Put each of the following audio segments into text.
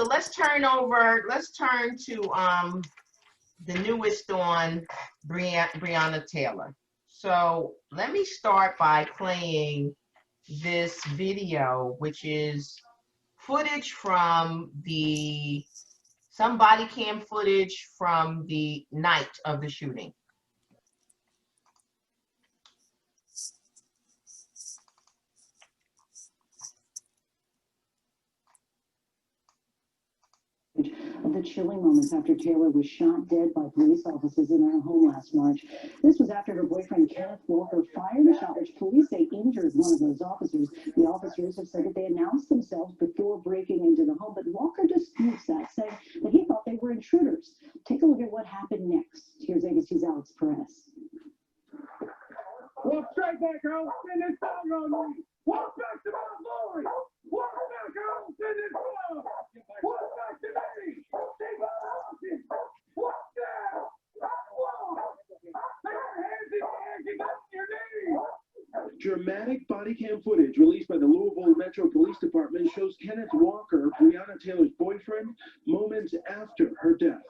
so let's turn to the newest on Breonna Taylor. So let me start by playing this video, which is footage from some body cam footage from the night of the shooting. Of the chilling moments after Taylor was shot dead by police officers in her home last March. This was after her boyfriend Kenneth Walker fired a shot which police say injured one of those officers. The officers have said that they announced themselves before breaking into the home, but Walker disputes that, saying that he thought they were intruders. Take a look at what happened next. Here's ABC's Alex Perez. Walk straight back, girl. Send this song on me. Walk back to my glory. Walk back, girl. Send this song. Walk back to me. Stay my mountain. Walk down. Walk. Put your hands in the air. Get up on your knees. Dramatic body cam footage released by the Louisville Metro Police Department shows Kenneth Walker, Breonna Taylor's boyfriend, moments after her death.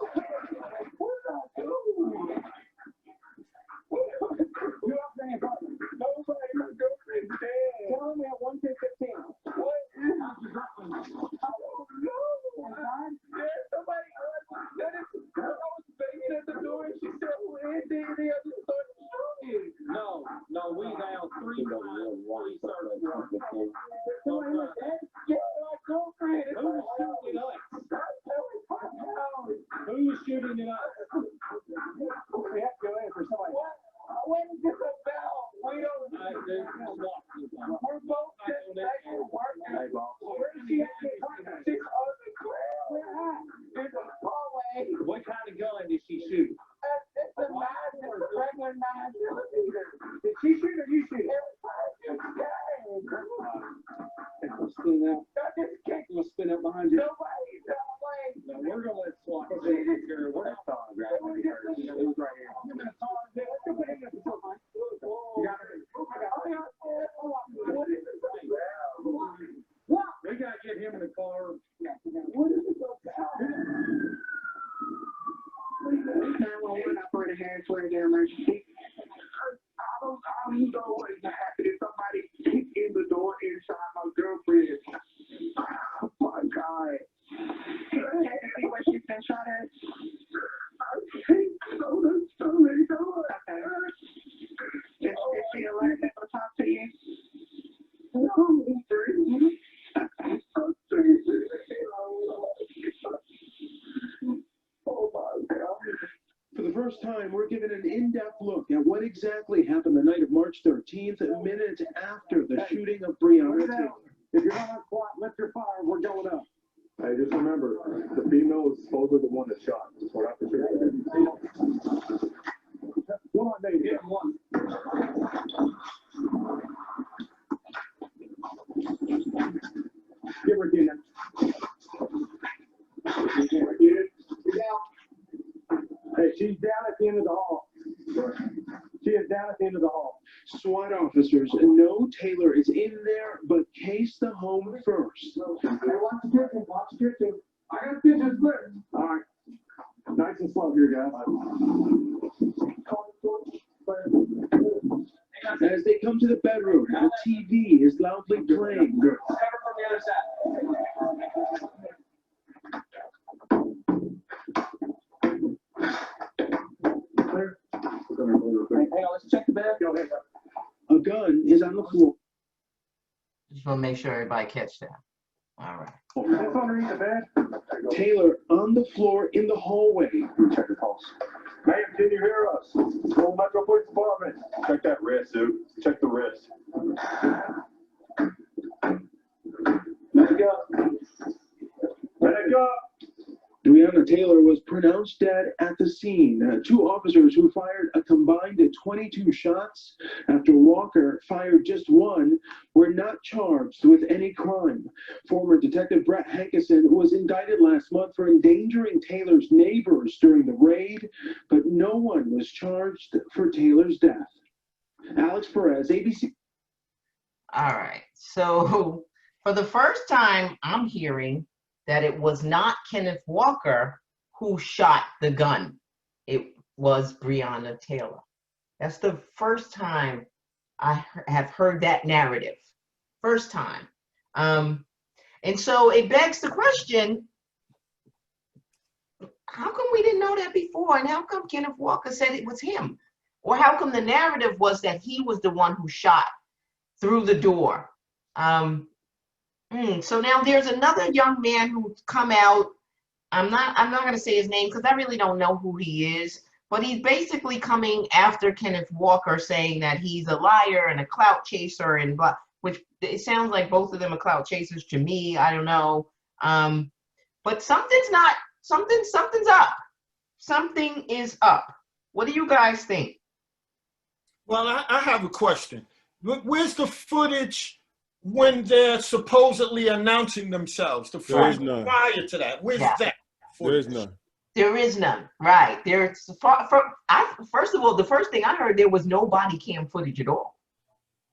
Tell me at 1:15. What is somebody that is, I was banging at the door and she said, who is the other started shooting? No, we down three sergeants. Somebody like that? Yeah, my girlfriend. Who was shooting at us? Who was shooting at us? We have to go in for somebody. What is this about? We don't know. We're both just making work. Where is she at? She's on the ground. Where at? There's a hallway. What kind of gun did she shoot? It's a 9, it's a regular 9mm. Did she shoot or you shoot? Let's spin out. Let's spin out behind you. Nobody's that way. No, we're going to let SWAT take care of it. It was right here. We got to get him in the car. What is this about? 911 operator Harris, where is their emergency? I don't know what is happening. Somebody kicked in the door inside my girlfriend. Oh my God. Can you see where she's been shot at? I think so. That's so many doors. Okay. Is she alert to talk to you? No, he's three. So crazy. Oh my God. For the first time, we're given an in-depth look at what exactly happened the night of March 13th, minutes after the shooting of Breonna Taylor. If you're not on SWAT, lift your fire. We're going up. Hey, just remember, the female is supposedly the one that shot. That's what I for sure. Come on, Dave. Get him one. Give her dinner. Hey, she's down at the end of the hall. She is down at the end of the hall. SWAT officers know Taylor is in there, but case the home first. Hey, watch the kitchen. Watch the kitchen. I got the kitchen clear. All right. Nice and slow here, guys. As they come to the bedroom, the TV is loudly playing. Cover from the other side. Clear. Hey, let's check the bed. Go ahead. A gun is on the floor. Just want to make sure everybody catch that. All right. It's underneath the bed. Taylor on the floor in the hallway. Check the pulse. Ma'am, can you hear us? Full Metro Police Department. Check that wrist, dude. Check the wrist. Let it go. Let it go. Breonna Taylor was pronounced dead at the scene. Two officers who fired a combined 22 shots after Walker fired just one were not charged with any crime. Former Detective Brett Hankison was indicted last month for endangering Taylor's neighbors during the raid, but no one was charged for Taylor's death. Alex Perez, ABC. All right. So for the first time, I'm hearing that it was not Kenneth Walker who shot the gun. It was Breonna Taylor. That's the first time I have heard that narrative. First time. And so it begs the question, how come we didn't know that before? And how come Kenneth Walker said it was him? Or how come the narrative was that he was the one who shot through the door? So now there's another young man who's come out. I'm not going to say his name because I really don't know who he is, but he's basically coming after Kenneth Walker, saying that he's a liar and a clout chaser and blah, which it sounds like both of them are clout chasers to me. I don't know. But something's up. Something is up. What do you guys think? Well, I have a question. Where's the footage when they're supposedly announcing themselves? The There is footage none. prior to that. Where's that? There is footage? none. There is none. Right. First of all, the first thing I heard, there was no body cam footage at all.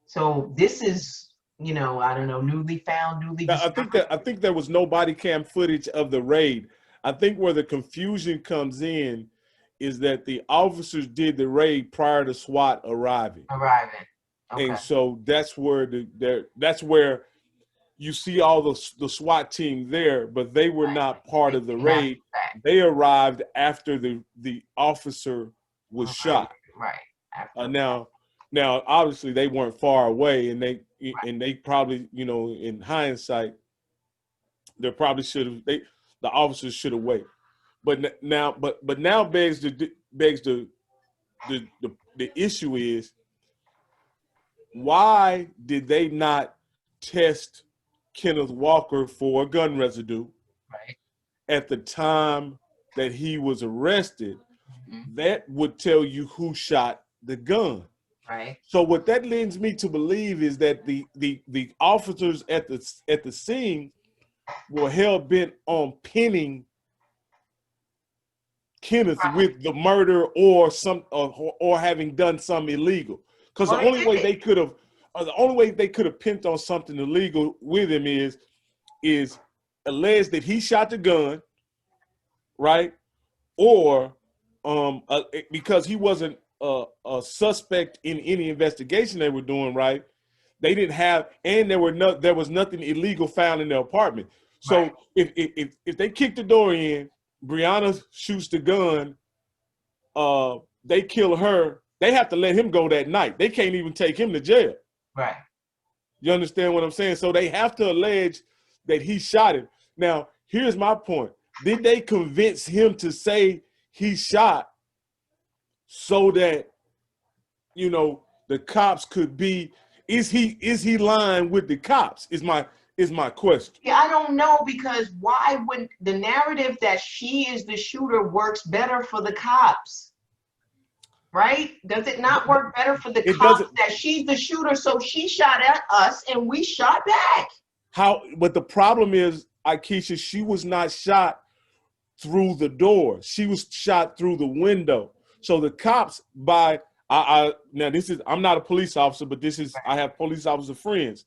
So this is, I don't know, newly found, newly discovered. I think there was no body cam footage of the raid. I think where the confusion comes in is that the officers did the raid prior to SWAT arriving. Okay. And so that's where that's where you see all the SWAT team there, but they were not part of the raid. They arrived after the officer was shot. Right. Now obviously they weren't far away, and they probably, in hindsight, they probably should have, the officers should have waited. But now begs the issue is, why did they not test Kenneth Walker for gun residue at the time that he was arrested? That would tell you who shot the gun. Right. So what that leads me to believe is that the officers at the scene were hell bent on pinning Kenneth with the murder or or having done something illegal. Because the only way they could have pinned on something illegal with him is alleged that he shot the gun, right? Or because he wasn't a suspect in any investigation they were doing, right? They didn't have, and there was nothing illegal found in their apartment. So if they kick the door in, Breonna shoots the gun, they kill her, they have to let him go that night. They can't even take him to jail. Right. You understand what I'm saying? So they have to allege that he shot him. Now, here's my point. Did they convince him to say he shot so that, the cops could be, is he lying with the cops is my question. Yeah, I don't know, because why would the narrative that she is the shooter works better for the cops? Right? Does it not work better for the cops that she's the shooter, so she shot at us and we shot back? But the problem is, Akeisha, she was not shot through the door. She was shot through the window. So the cops, I'm not a police officer, but I have police officer friends.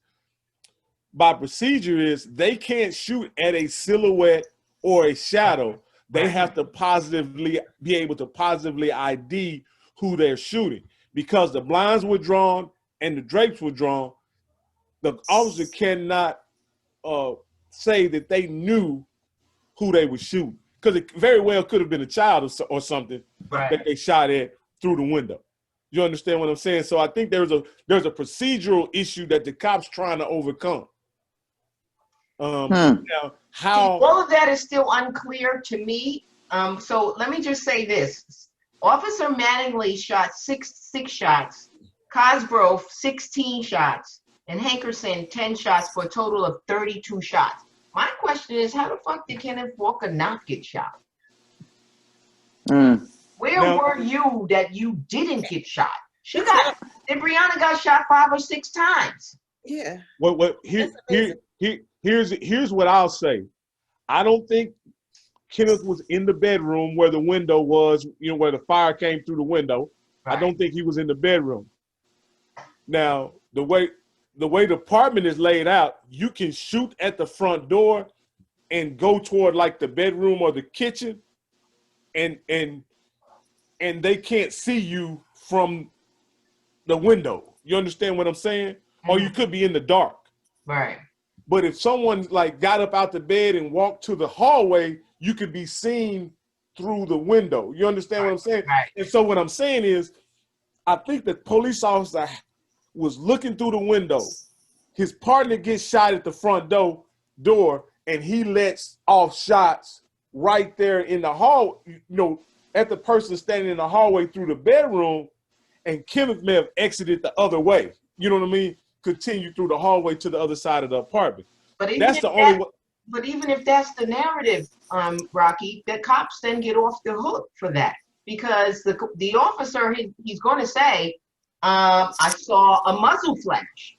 By procedure is they can't shoot at a silhouette or a shadow. They have to be able to positively ID who they're shooting. Because the blinds were drawn and the drapes were drawn, the officer cannot say that they knew who they were shooting. Because it very well could have been a child or something that they shot at through the window. You understand what I'm saying? So I think there's a procedural issue that the cops trying to overcome. Now, how all of that is still unclear to me. So let me just say this. Officer Mattingly shot six shots, Cosgrove 16 shots, and Hankerson 10 shots for a total of 32 shots. My question is, how the fuck did Kenneth Walker not get shot? Where were you that you didn't get shot? Breonna got shot 5 or 6 times. Yeah. Here's what I'll say. I don't think Kenneth was in the bedroom where the window was, where the fire came through the window. I don't think he was in the bedroom. Now, the way the apartment is laid out, you can shoot at the front door and go toward like the bedroom or the kitchen, and they can't see you from the window. You understand what I'm saying? Or you could be in the dark. Right. But if someone like got up out the bed and walked to the hallway, you could be seen through the window. You understand what I'm saying? Right. And so what I'm saying is, I think the police officer was looking through the window. His partner gets shot at the front door, and he lets off shots right there in the hall, at the person standing in the hallway through the bedroom, and Kenneth may have exited the other way. You know what I mean? Continue through the hallway to the other side of the apartment. But even That's if the only way. But even if that's the narrative, Rocky, the cops then get off the hook for that, because the officer, he's going to say, I saw a muzzle flash,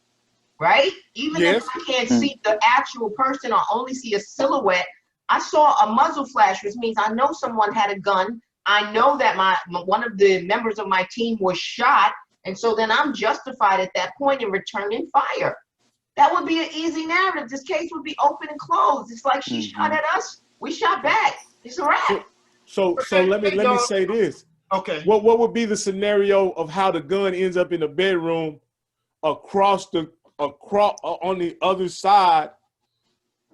right? Even if I can't see the actual person or only see a silhouette, I saw a muzzle flash, which means I know someone had a gun. I know that one of the members of my team was shot, and so then I'm justified at that point in returning fire. That would be an easy narrative. This case would be open and closed. It's like she shot at us, we shot back. It's a wrap. So let me say this. Okay. What would be the scenario of how the gun ends up in the bedroom across on the other side,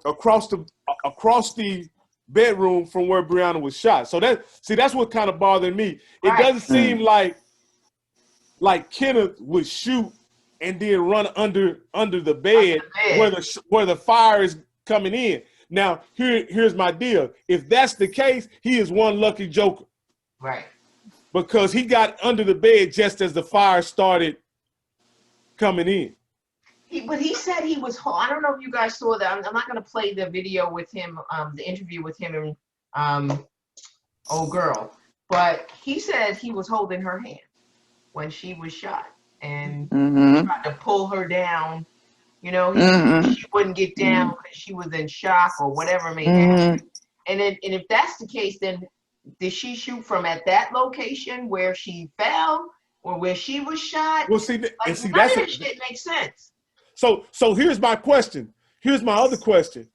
across the bedroom from where Breonna was shot? So that's what kind of bothered me. It doesn't seem like Kenneth would shoot and then run under the bed where the fire is coming in. Now, here's my deal. If that's the case, he is one lucky joker. Right. Because he got under the bed just as the fire started coming in. But he said he was home. I don't know if you guys saw that. I'm not going to play the video with him, the interview with him and old girl. But he said he was holding her hand when she was shot and tried to pull her down. She wouldn't get down because she was in shock or whatever may happen. And if that's the case, then did she shoot from at that location where she fell or where she was shot? Well, none of this shit makes sense. So here's my question. Here's my other question.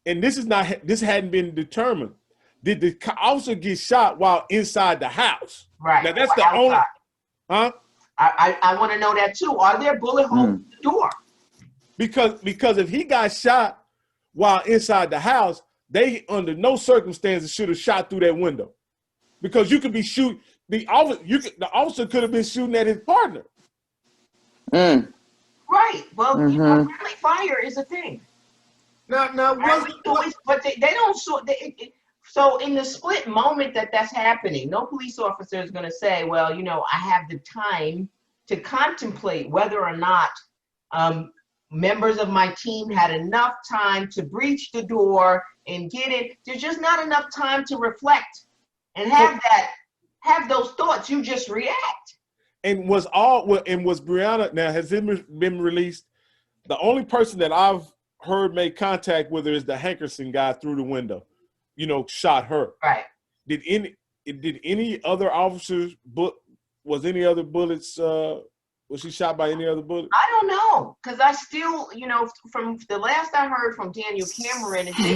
And this hadn't been determined. Did the officer get shot while inside the house? Right. Now that's the only. Huh? I want to know that too. Are there bullet holes in the door? Because if he got shot while inside the house, they under no circumstances should have shot through that window. Because you could be shooting the officer could have been shooting at his partner. Right. Well, friendly fire is a thing. Now, but they don't. So in the split moment that's happening, no police officer is going to say, well, I have the time to contemplate whether or not members of my team had enough time to breach the door and get it. There's just not enough time to reflect and have those thoughts. You just react. And was Breonna, now has it been released? The only person that I've heard make contact with her is the Hankerson guy through the window, shot her. Right. Did any other officers, was any other bullets, was she shot by any other bullet? I don't know, because I still, from the last I heard from Daniel Cameron, they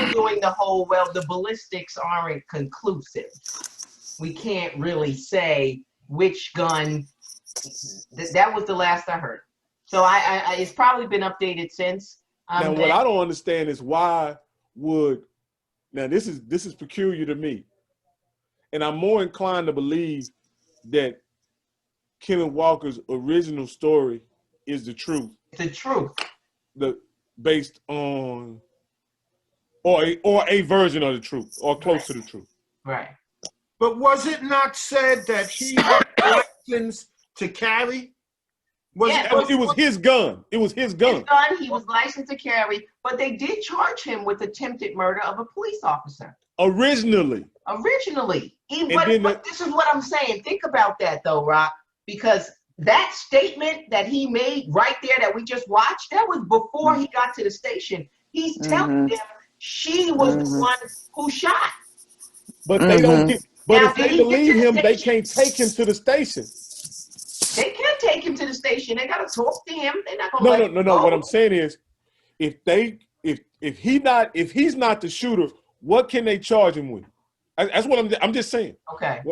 were doing the whole, the ballistics aren't conclusive. We can't really say which gun. That was the last I heard. So it's probably been updated since. Now, what I don't understand is why would, now this is peculiar to me, and I'm more inclined to believe that Kenneth Walker's original story is the truth. The truth. Based on, or a version of the truth, or close to the truth. Right. But was it not said that he had a license to carry? It was his gun. It was his gun. He was licensed to carry, but they did charge him with attempted murder of a police officer. Originally. But this is what I'm saying. Think about that though, Rock, because that statement that he made right there that we just watched, that was before he got to the station. He's telling them she was the one who shot. But they don't get, but if they believe him, they can't take him to the station. They can't take him to the station. They gotta talk to him. They're not gonna No. What I'm saying is, if if he's not the shooter, what can they charge him with? That's what I'm just saying. Okay.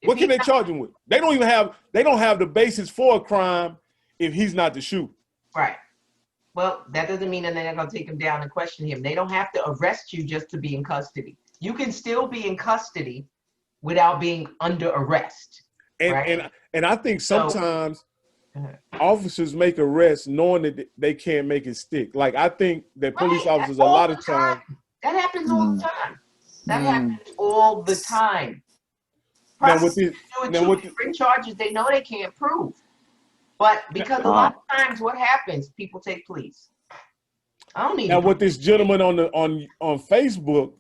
What can they charge him with? They don't have the basis for a crime if he's not the shooter. Right. Well, that doesn't mean that they're not going to take him down and question him. They don't have to arrest you just to be in custody. You can still be in custody without being under arrest. And I think sometimes officers make arrests knowing that they can't make it stick. Like I think that police officers a lot of times. That happens all the time. That happens all the time. Now with bring charges they know they can't prove. But because a lot of times what happens, people take pleas. I don't need now with this gentleman on Facebook,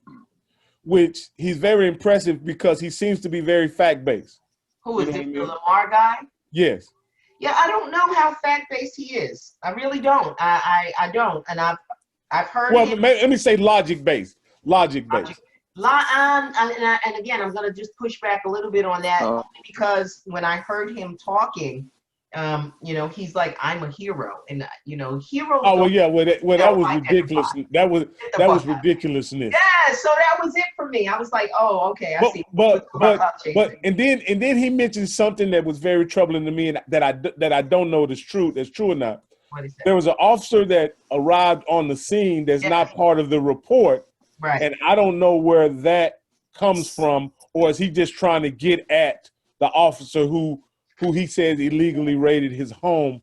which he's very impressive because he seems to be very fact-based. Who is it, the Lamar guy? Yes. Yeah, I don't know how fact-based he is. I really don't. I don't. And I've heard him. Let me say logic-based. Logic-based. And again, I'm going to just push back a little bit on that only because when I heard him talking, he's like, I'm a hero, and heroes. Oh well, yeah. That was ridiculous. That was ridiculousness. Yeah, so that was it for me. I was like, oh, okay, I see. But and then he mentioned something that was very troubling to me, and that I don't know that's true or not. What is that? There was an officer that arrived on the scene that's not part of the report, right? And I don't know where that comes from, or is he just trying to get at the officer who he says illegally raided his home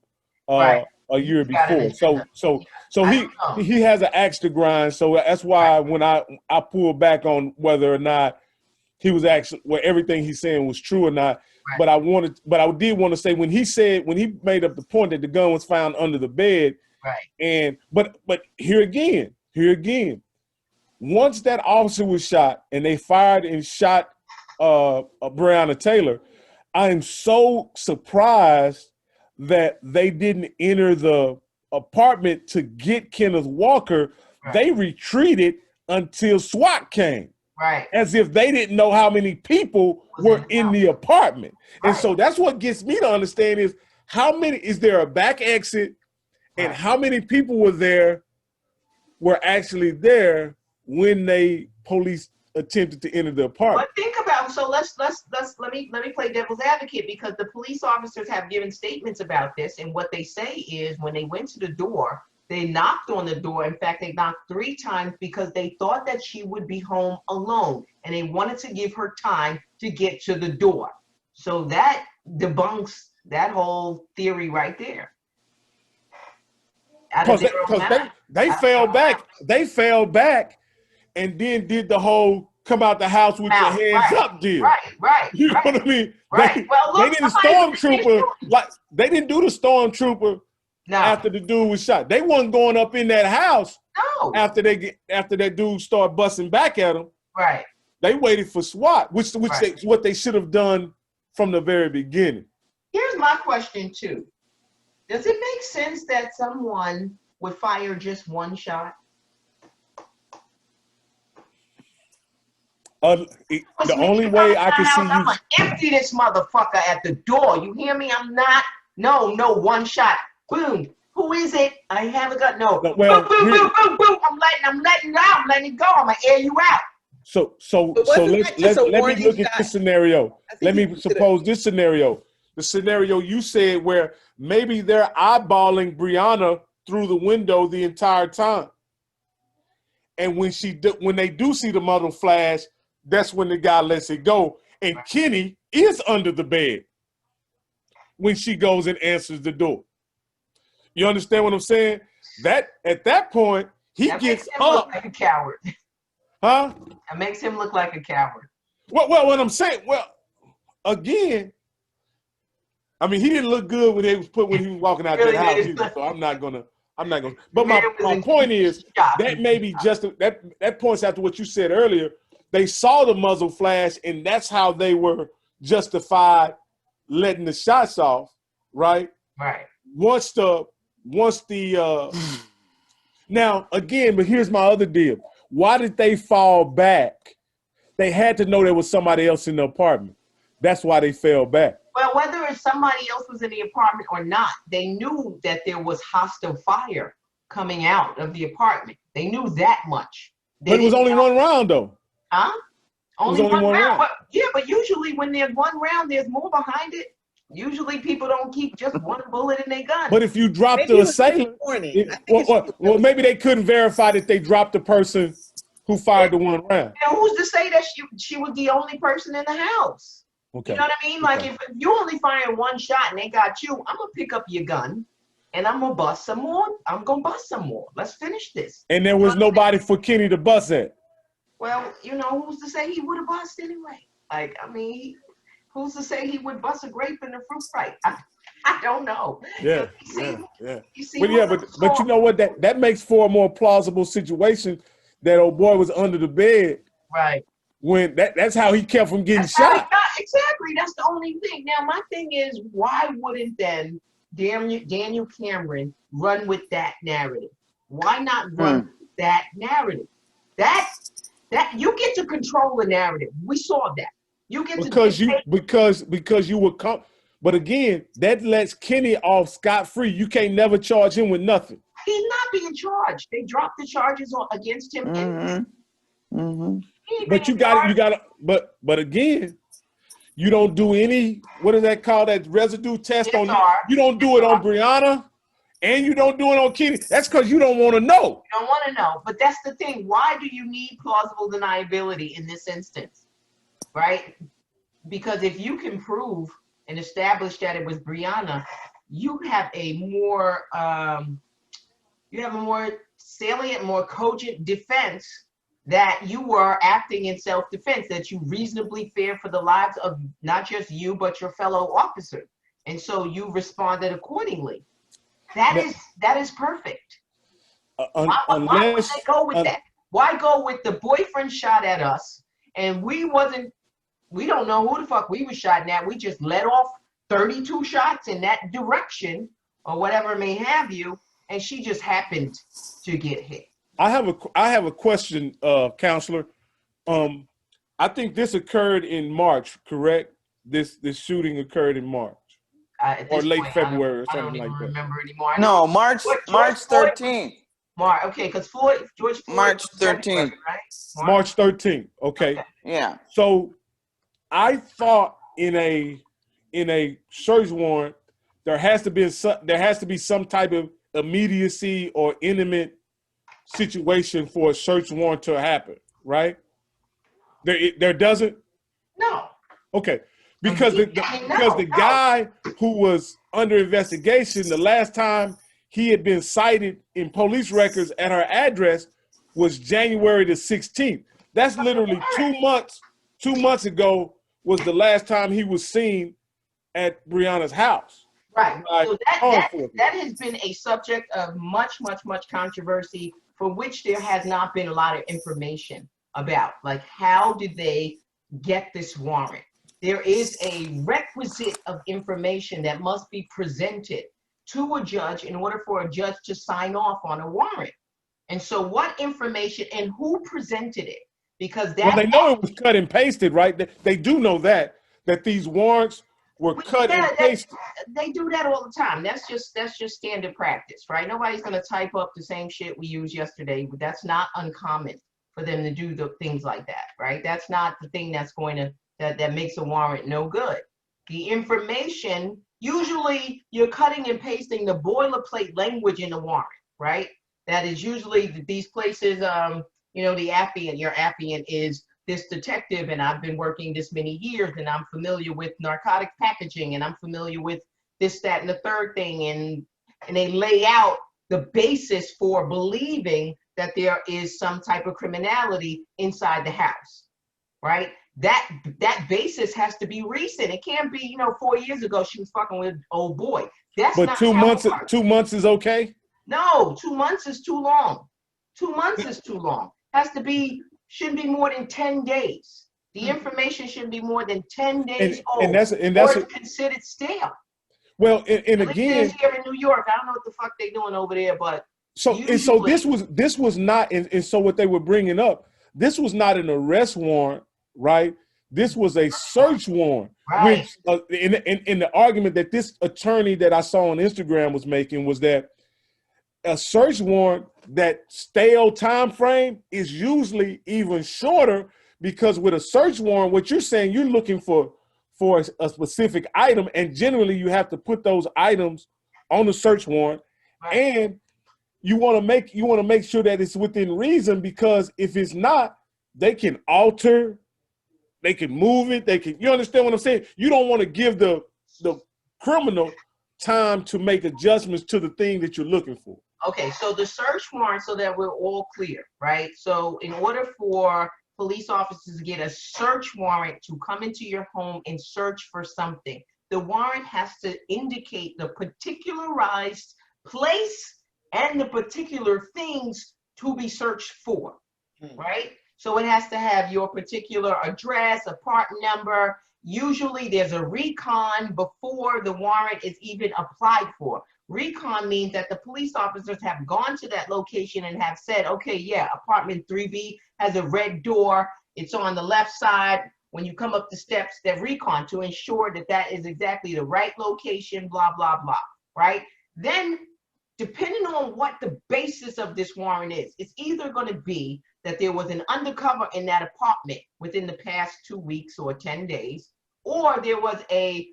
a year before. So he has an axe to grind. So that's why when I pulled back on whether or not he was actually everything he's saying was true or not. Right. But I did want to say when he made up the point that the gun was found under the bed. Right. But here again, once that officer was shot and they fired and shot Breonna Taylor, I am so surprised that they didn't enter the apartment to get Kenneth Walker. Right. They retreated until SWAT came. Right. As if they didn't know how many people were in the apartment. Right. And so that's what gets me to understand is is there a back exit and how many people were actually there when police attempted to enter the apartment. But think about let me play devil's advocate because the police officers have given statements about this, and what they say is when they went to the door, they knocked on the door. In fact, they knocked 3 times because they thought that she would be home alone, and they wanted to give her time to get to the door. So that debunks that whole theory right there. Because they fell back. They fell back. And then did the whole come out the house with your hands up deal. Right. You know what I mean? Right. They didn't they didn't do the stormtrooper after the dude was shot. They wasn't going up in that house after that dude started busting back at them. Right. They waited for SWAT, what they should have done from the very beginning. Here's my question too. Does it make sense that someone would fire just one shot? The only way I can see you. I'm gonna empty this motherfucker at the door. You hear me? I'm not. No, one shot. Boom. Who is it? I haven't got no. Well, boom. I'm letting it out. I'm letting it go. I'm gonna air you out. So let me look at this scenario. Let me suppose this scenario. The scenario you said where maybe they're eyeballing Breonna through the window the entire time, and when they do see the muzzle flash, that's when the guy lets it go. And Kenny is under the bed when she goes and answers the door. You understand what I'm saying? That at that point, he gets up. Look like a coward. Huh? It makes him look like a coward. Well, what I'm saying, again, I mean, he didn't look good when he was walking out that house either, so I'm not gonna. But my point is that maybe just that points out to what you said earlier. They saw the muzzle flash, and that's how they were justified letting the shots off, right? Right. Once the now again, but here's my other deal. Why did they fall back? They had to know there was somebody else in the apartment. That's why they fell back. Well, whether it's somebody else was in the apartment or not, they knew that there was hostile fire coming out of the apartment. They knew that much. But it was only one round though. Huh? Only one round. But, yeah, but usually when there's one round, there's more behind it. Usually people don't keep just one bullet in their gun. But if you drop the assailant, well, maybe they couldn't verify that they dropped the person who fired the one round. You know, who's to say that she was the only person in the house? Okay. You know what I mean? Like if you only firing one shot and they got you, I'm gonna pick up your gun and I'm gonna bust some more. I'm gonna bust some more. Let's finish this. And there was nobody for Kenny to bust at. Well, you know, who's to say he would have bust anyway? Like, I mean, who's to say he would bust a grape in a fruit fight? I don't know. Yeah, yeah. But you know what? That makes for a more plausible situation that old boy was under the bed. Right. When that's how he kept from getting shot. Exactly. That's the only thing. Now, my thing is, why wouldn't then Daniel Cameron run with that narrative? Why not run with that narrative? That you get to control the narrative. We saw that. You get because you were but again, that lets Kenny off scot-free. You can't never charge him with nothing. He's not being charged. They dropped the charges against him. But you got but again, you don't do any, what is that called, that residue test on you don't do it on Breonna and you don't do it on Kenny. That's because you don't want to know. You don't want to know. But that's the thing. Why do you need plausible deniability in this instance? Right? Because if you can prove and establish that it was Breonna, you have a more salient, more cogent defense that you were acting in self-defense, that you reasonably fear for the lives of not just you, but your fellow officers. And so you responded accordingly. That is perfect. Why would they go with that? Why go with the boyfriend shot at us and we don't know who the fuck we was shooting at. We just let off 32 shots in that direction or whatever may have you, and she just happened to get hit. I have a question, counselor. I think this occurred in March, correct? This shooting occurred in March or late February or something like that. I don't remember anymore. No, March 13th. Okay, because George Floyd. March 13th. Right? March 13th. Okay. Yeah. So I thought in a search warrant there has to be some type of immediacy or intimate situation for a search warrant to happen, right? There doesn't? No. Okay. Because the guy who was under investigation, the last time he had been cited in police records at her address was January the 16th. That's literally 2 months. 2 months ago was the last time he was seen at Breonna's house. Right. So that has been a subject of much controversy, for which there has not been a lot of information about. Like, how did they get this warrant? There is a requisite of information that must be presented to a judge in order for a judge to sign off on a warrant. And so what information and who presented it? Because that— Well, they know it was cut and pasted, right? They do know that these warrants were cut and pasted. They do that all the time. That's just standard practice, right? Nobody's going to type up the same shit we used yesterday, but that's not uncommon for them to do the things like that, right? That's not the thing that's going to that makes a warrant no good. The information, usually you're cutting and pasting the boilerplate language in the warrant, right? That is usually these places, you know, the affiant, your affiant is this detective, and I've been working this many years, and I'm familiar with narcotic packaging, and I'm familiar with this, that, and the third thing, and they lay out the basis for believing that there is some type of criminality inside the house, right? That basis has to be recent. It can't be, you know, 4 years ago she was fucking with old boy. That's but not 2 months. 2 months is okay. No, 2 months is too long. 2 months is too long. Shouldn't be more than 10 days. The information shouldn't be more than 10 days old. And that's considered stale. Well, and again, here in New York, I don't know what the fuck they doing over there, but so this was not, and so what they were bringing up, this was not an arrest warrant, right? This was a search warrant, right. Which in the argument that this attorney that I saw on Instagram was making was that a search warrant, that stale time frame is usually even shorter, because with a search warrant, what you're saying, you're looking for a specific item, and generally you have to put those items on the search warrant, Right. and you want to make sure that it's within reason, because if it's not, they can alter, they can move it, you understand what I'm saying? You don't want to give the criminal time to make adjustments to the thing that you're looking for. Okay, so the search warrant, so that we're all clear, right? So in order for police officers to get a search warrant to come into your home and search for something, the warrant has to indicate the particularized place and the particular things to be searched for, right? So it has to have your particular address, a part number. Usually there's a recon before the warrant is even applied for. Recon means that the police officers have gone to that location and have said, okay, yeah, apartment 3B has a red door. It's on the left side. When you come up the steps, they're recon to ensure that that is exactly the right location, blah, blah, blah, right? Then, depending on what the basis of this warrant is, it's either going to be that there was an undercover in that apartment within the past 2 weeks or 10 days, or there was a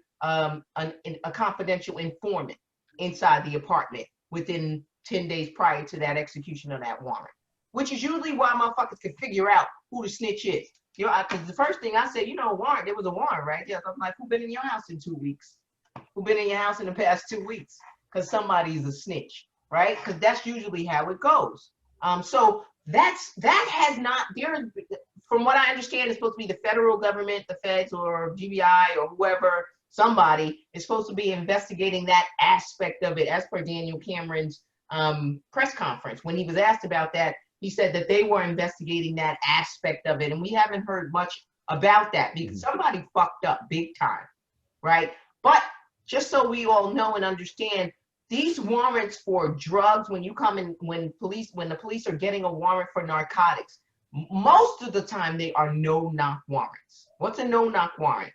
confidential informant inside the apartment within 10 days prior to that execution of that warrant, which is usually why motherfuckers can figure out who the snitch is. You know, because the first thing I said, you know, a warrant, there was a warrant, right? Yeah, I'm like, who been in your house in 2 weeks? Who been in your house in the past 2 weeks? Because somebody's a snitch, right? Because that's usually how it goes. So that has not, from what I understand, it's supposed to be the federal government, the feds or GBI or whoever, somebody is supposed to be investigating that aspect of it, as per Daniel Cameron's press conference. When he was asked about that, he said that they were investigating that aspect of it, and we haven't heard much about that because somebody fucked up big time, right? But just so we all know and understand, these warrants for drugs, when you come in, when the police are getting a warrant for narcotics, most of the time they are no-knock warrants. What's a no-knock warrant?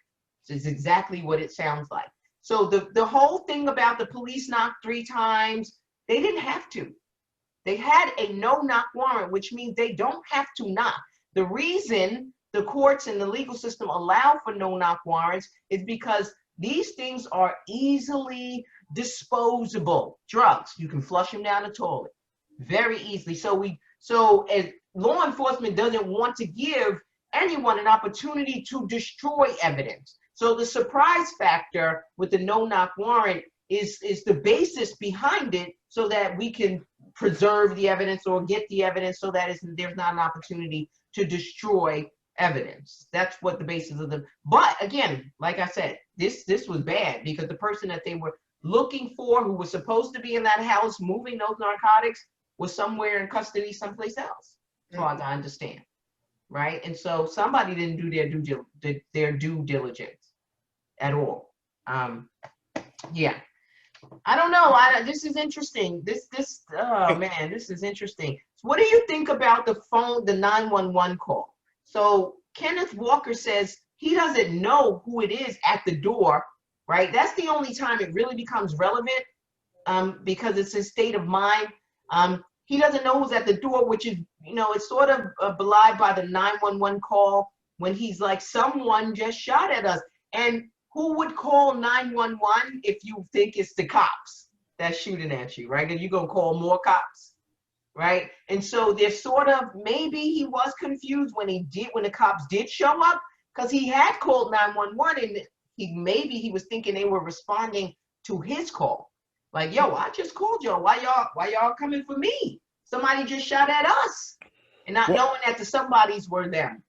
It's exactly what it sounds like. So the whole thing about the police knocked 3 times, they didn't have to. They had a no-knock warrant, which means they don't have to knock. The reason the courts and the legal system allow for no-knock warrants is because these things are easily disposable. Drugs, you can flush them down the toilet very easily. So as law enforcement doesn't want to give anyone an opportunity to destroy evidence. So the surprise factor with the no-knock warrant is the basis behind it, so that we can preserve the evidence or get the evidence, so that there's not an opportunity to destroy evidence. That's what the basis of but again, like I said, this was bad because the person that they were looking for, who was supposed to be in that house moving those narcotics, was somewhere in custody someplace else, as far as I understand, right? And so somebody didn't do their due diligence at all. Yeah, I don't know. This is interesting. Oh man, this is interesting. So what do you think about the 911 call? So Kenneth Walker says he doesn't know who it is at the door, right? That's the only time it really becomes relevant, because it's his state of mind. He doesn't know who's at the door, which is, it's sort of belied by the 911 call when he's like, someone just shot at us. And who would call 911 if you think it's the cops that's shooting at you, right? And you're going to call more cops, right? And so there's sort of, maybe he was confused when the cops did show up, because he had called 911 and maybe he was thinking they were responding to his call. Like, yo, I just called y'all. Why y'all coming for me? Somebody just shot at us. And not knowing that the somebodies were them.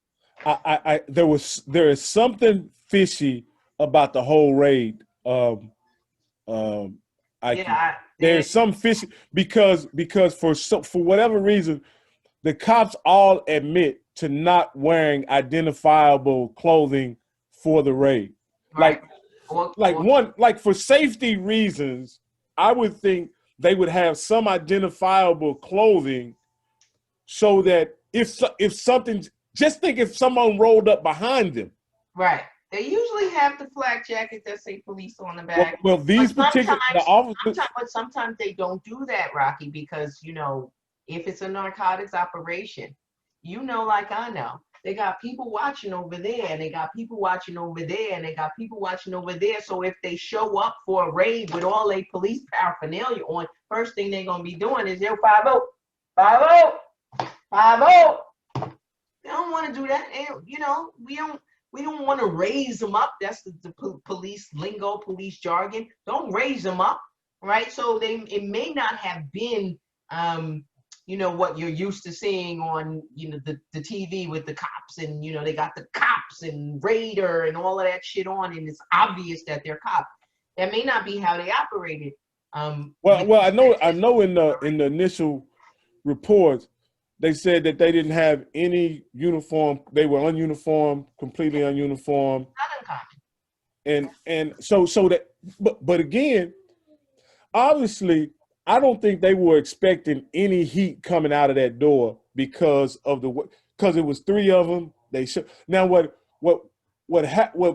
There is something fishy about the whole raid. There's some fishy because for whatever reason, the cops all admit to not wearing identifiable clothing for the raid. Right. Like for safety reasons, I would think they would have some identifiable clothing, so that if something, just think if someone rolled up behind them, right, They usually have the flak jacket that say police on the back. Well, these But particular the officers. sometimes they don't do that, Rocky, because if it's a narcotics operation, like I know, they got people watching over there, and they got people watching over there, and they got people watching over there. So if they show up for a raid with all a police paraphernalia on, first thing they're gonna be doing is 5-0, 5-0, 5-0. They don't want to do that. And, we don't want to raise them up. That's the police lingo, police jargon. Don't raise them up, right? So it may not have been, what you're used to seeing on, the TV with the cops, and, they got the cops and Raider and all of that shit on, and it's obvious that they're cops. That may not be how they operated. Well, I know in the initial reports, they said that they didn't have any uniform. They were ununiformed, completely ununiformed. Not uncommon. And so that, but again, obviously, I don't think they were expecting any heat coming out of that door because it was three of them. Now what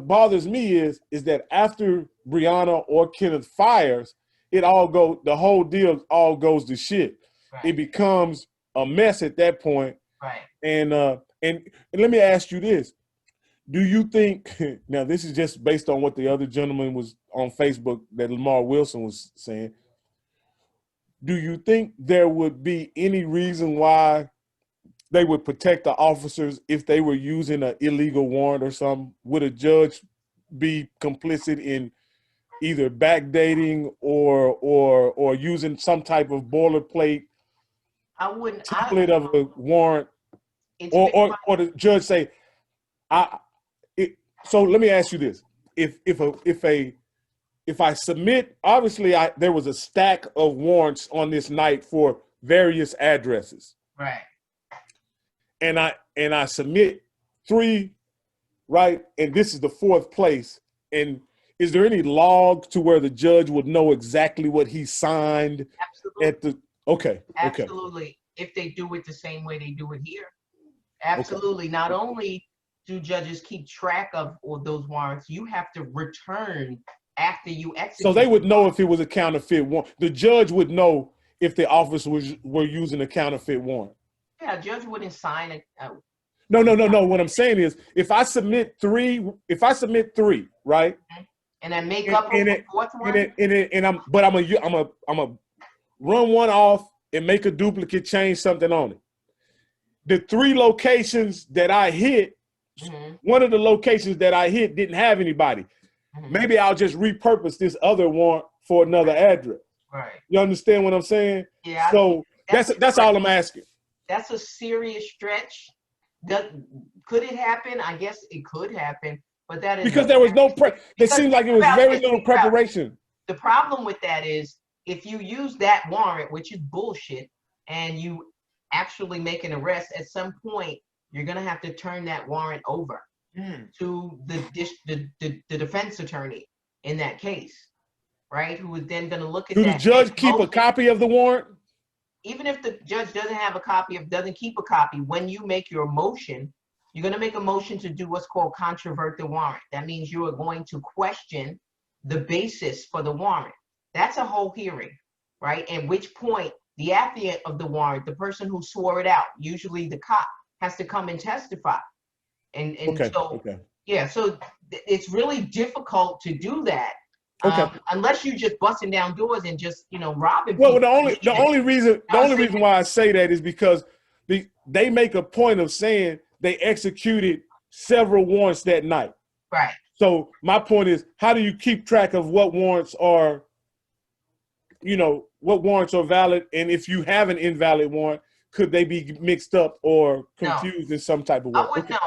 bothers me is that after Breonna or Kenneth fires, the whole deal all goes to shit. Right. It becomes a mess at that point. Right. And let me ask you this. Do you think, now this is just based on what the other gentleman was on Facebook that Lamar Wilson was saying, do you think there would be any reason why they would protect the officers if they were using an illegal warrant or something? Would a judge be complicit in either backdating or using some type of boilerplate template of a warrant, or the judge say, so let me ask you this: if I submit, obviously there was a stack of warrants on this night for various addresses, right? And I submit 3, right? And this is the 4th place. And is there any log to where the judge would know exactly what he signed? Absolutely. Okay. Absolutely. If they do it the same way they do it here. Absolutely. Okay. Not only do judges keep track of all those warrants, you have to return after you execute. So they would know if it was a counterfeit warrant. The judge would know if the officers were using a counterfeit warrant. Yeah, a judge wouldn't sign it. No. What I'm saying is, if I submit three, right? And then make up a 4th one. But I'm a run one off and make a duplicate, change something on it. The 3 locations that I hit, one of the locations that I hit didn't have anybody. Maybe I'll just repurpose this other warrant for another address. Right. You understand what I'm saying? Yeah. So that's all I'm asking. That's a serious stretch. Could it happen? I guess it could happen, but that is because there was no it seemed like it was very little preparation. The problem with that is if you use that warrant, which is bullshit, and you actually make an arrest, at some point you're gonna have to turn that warrant over to the defense attorney in that case, right? Who is then gonna look at that. Do the judge keep a copy of the warrant? Even if the judge doesn't keep a copy, when you make your motion, you're going to make a motion to do what's called controvert the warrant. That means you are going to question the basis for the warrant. That's a whole hearing, right? At which point, the affiant of the warrant, the person who swore it out, usually the cop, has to come and testify. Yeah, so it's really difficult to do that. Unless you just busting down doors and just robbing people. Well, the only reason why I say that is because they make a point of saying they executed several warrants that night. Right. So my point is, how do you keep track of what warrants are, what warrants are valid, and if you have an invalid warrant, could they be mixed up or confused in some type of way? I wouldn't know.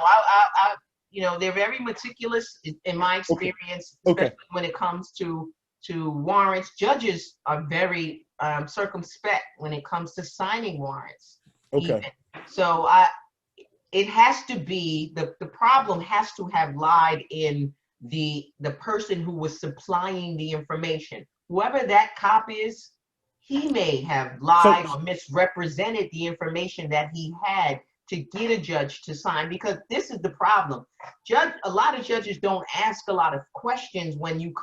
They're very meticulous in my experience, especially when it comes to warrants. Judges are very circumspect when it comes to signing warrants. Okay. Even. So it has to be, the problem has to have lied in the person who was supplying the information. Whoever that cop is, he may have lied or misrepresented the information that he had to get a judge to sign, because this is the problem. A lot of judges don't ask a lot of questions when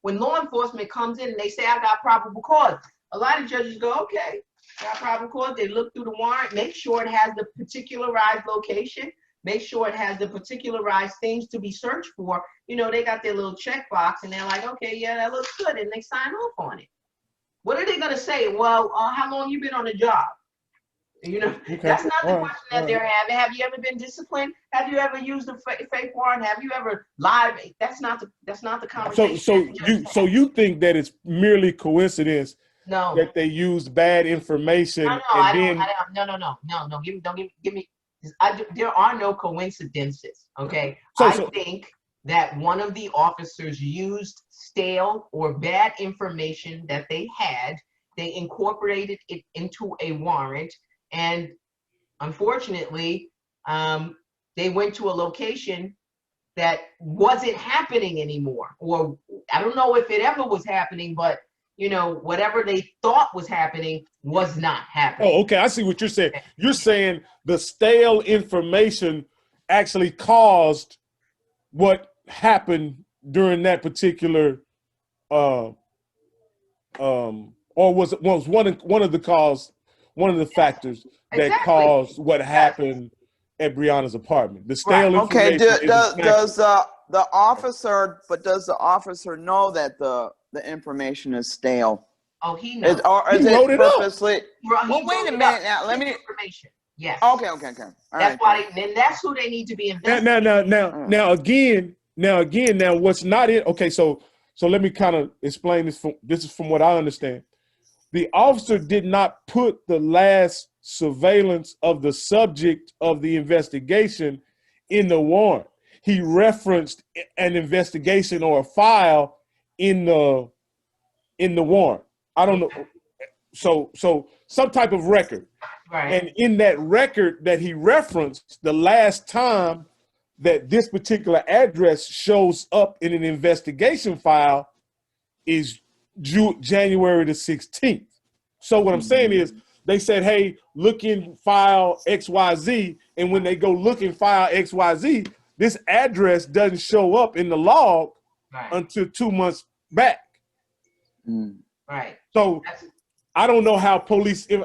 law enforcement comes in and they say, I got probable cause. A lot of judges go, okay, got probable cause. They look through the warrant, make sure it has the particularized location, make sure it has the particularized things to be searched for. You know, they got their little checkbox and they're like, okay, yeah, that looks good, and they sign off on it. What are they going to say? Well, how long you been on the job? You know, okay. That's not the question that they're having. Have you ever been disciplined? Have you ever used a fake warrant? Have you ever lied? That's not the conversation. So you think that it's merely coincidence? No. That they used bad information. No. Give me. There are no coincidences. Okay. I think that one of the officers used stale or bad information that they had. They incorporated it into a warrant, and unfortunately, they went to a location that wasn't happening anymore. Or I don't know if it ever was happening, but you know, whatever they thought was happening was not happening. Oh, okay. I see what you're saying. You're saying the stale information actually caused what happened during that particular, or was one of the factors that caused what happened at Breonna's apartment. The stale information. Okay. Does the officer know that the information is stale? Oh, he knows. Is he wrote it purposely? Well, wait a minute now. Let me. Information. Yes. Okay. All that's why. Then that's who they need to be investigating. Now again, what's not it? Okay, so let me kind of explain this. This is from what I understand. The officer did not put the last surveillance of the subject of the investigation in the warrant. He referenced an investigation or a file in the warrant. I don't know. So some type of record. Right. And in that record that he referenced, the last time that this particular address shows up in an investigation file is January the 16th. So what I'm saying is they said, hey, look in file XYZ. And when they go look in file XYZ, this address doesn't show up in the log until 2 months back. Right. So I don't know how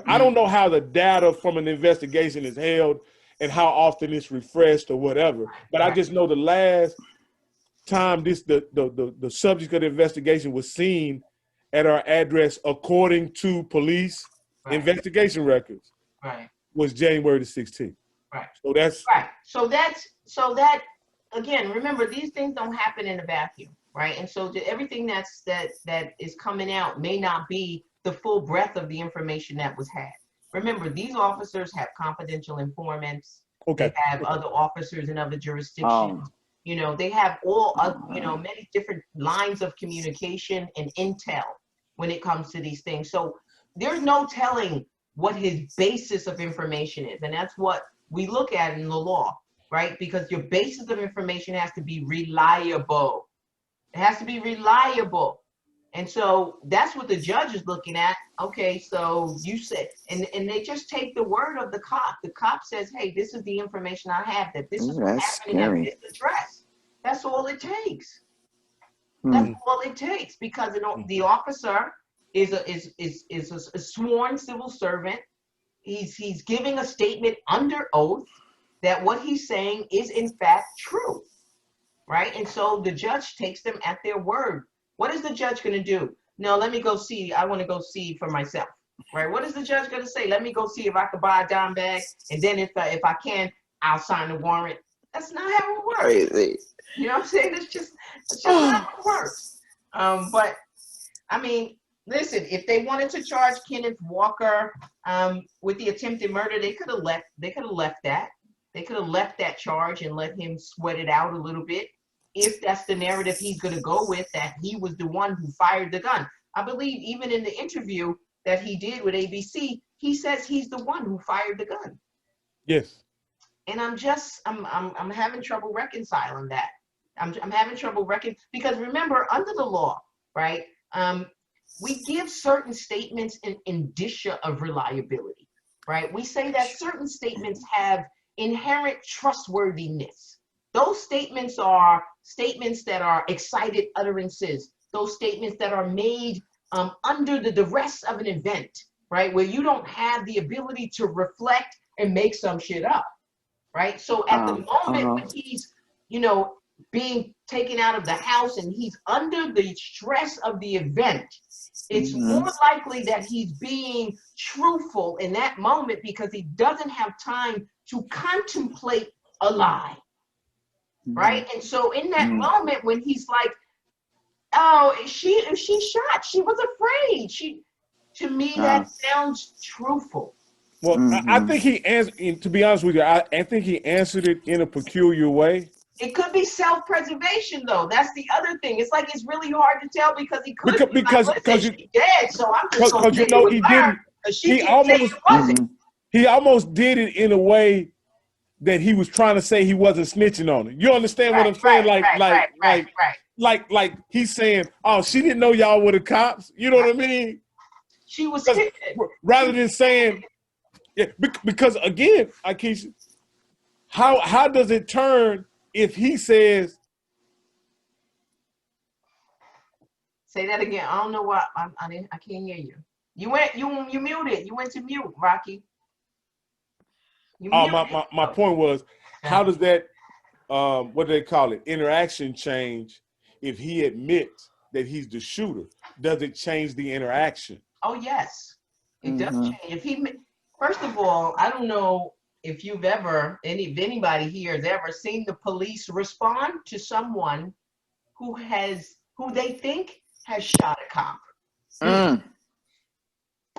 I don't know how the data from an investigation is held and how often it's refreshed or whatever. But I just know the last time the subject of the investigation was seen at our address, according to police investigation records, was January the 16th. Right. So that's right. So that again, remember, these things don't happen in a vacuum, right? And so everything that is coming out may not be the full breadth of the information that was had. Remember, these officers have confidential informants. Okay. They have other officers in other jurisdictions. You know, they have all, many different lines of communication and intel when it comes to these things. So there's no telling what his basis of information is. And that's what we look at in the law, right? Because your basis of information has to be reliable. It has to be reliable. And so that's what the judge is looking at. Okay, so you said, and they just take the word of the cop. The cop says, hey, this is the information I have, that this is what's happening at this address. That's all it takes. That's all it takes, because the officer is a sworn civil servant. He's giving a statement under oath that what he's saying is in fact true, right? And so the judge takes them at their word. What is the judge going to do? No, let me go see. I want to go see for myself, right? What is the judge going to say? Let me go see if I can buy a dime bag, and then if I can, I'll sign the warrant. That's not how it works. Crazy. You know what I'm saying? It's just not how it works. But I mean, listen, if they wanted to charge Kenneth Walker with the attempted murder, they could have left that. They could have left that charge and let him sweat it out a little bit, if that's the narrative he's going to go with, that he was the one who fired the gun. I believe even in the interview that he did with ABC, he says he's the one who fired the gun. Yes. And I'm having trouble reconciling that. I'm having trouble because remember, under the law, right? We give certain statements an indicia of reliability, right? We say that certain statements have inherent trustworthiness. Those statements are statements that are excited utterances. Those statements that are made under the duress of an event, right? Where you don't have the ability to reflect and make some shit up, right? So at the moment when he's, you know, being taken out of the house and he's under the stress of the event, it's more likely that he's being truthful in that moment because he doesn't have time to contemplate a lie, right? And so in that moment when he's like, oh, she shot, she was afraid. To me, that sounds truthful. Well, I think he answered, to be honest with you, I think he answered it in a peculiar way. It could be self-preservation, though. That's the other thing. It's like it's really hard to tell because he could be like, listen, she's dead, so I'm just going to say it was her, because she can't say it wasn't. He almost did it in a way that he was trying to say he wasn't snitching on it. You understand what I'm saying? Like he's saying, oh, she didn't know y'all were the cops. You know what I mean? She was scared. Rather than saying, yeah, because again, Akeisha, how does it turn if he says? Say that again. I don't know why I can't hear you. You muted. You went to mute, Rocky. My point was, how does that what do they call it, interaction change if he admits that he's the shooter? Does it change the interaction? Oh yes, it does change. If he, first of all, I don't know if you've ever, if anybody here has ever seen the police respond to someone who they think has shot a cop.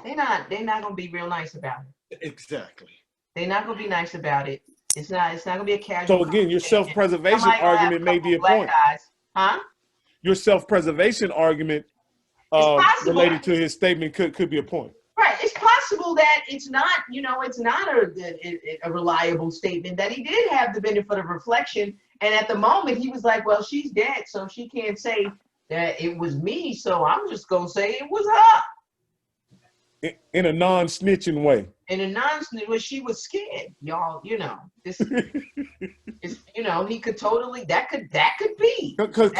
They're not gonna be real nice about it. Exactly. They're not gonna be nice about it. It's not gonna be a casual. So again, your self-preservation argument made the point. Huh? Your self-preservation argument related to his statement could be a point. Right. It's possible that it's not, it's not a reliable statement, that he did have the benefit of reflection. And at the moment he was like, well, she's dead, so she can't say that it was me. So I'm just going to say it was her. In a non-snitching way. In a non-snitching way, she was scared, y'all, this, he could totally, that could be. Because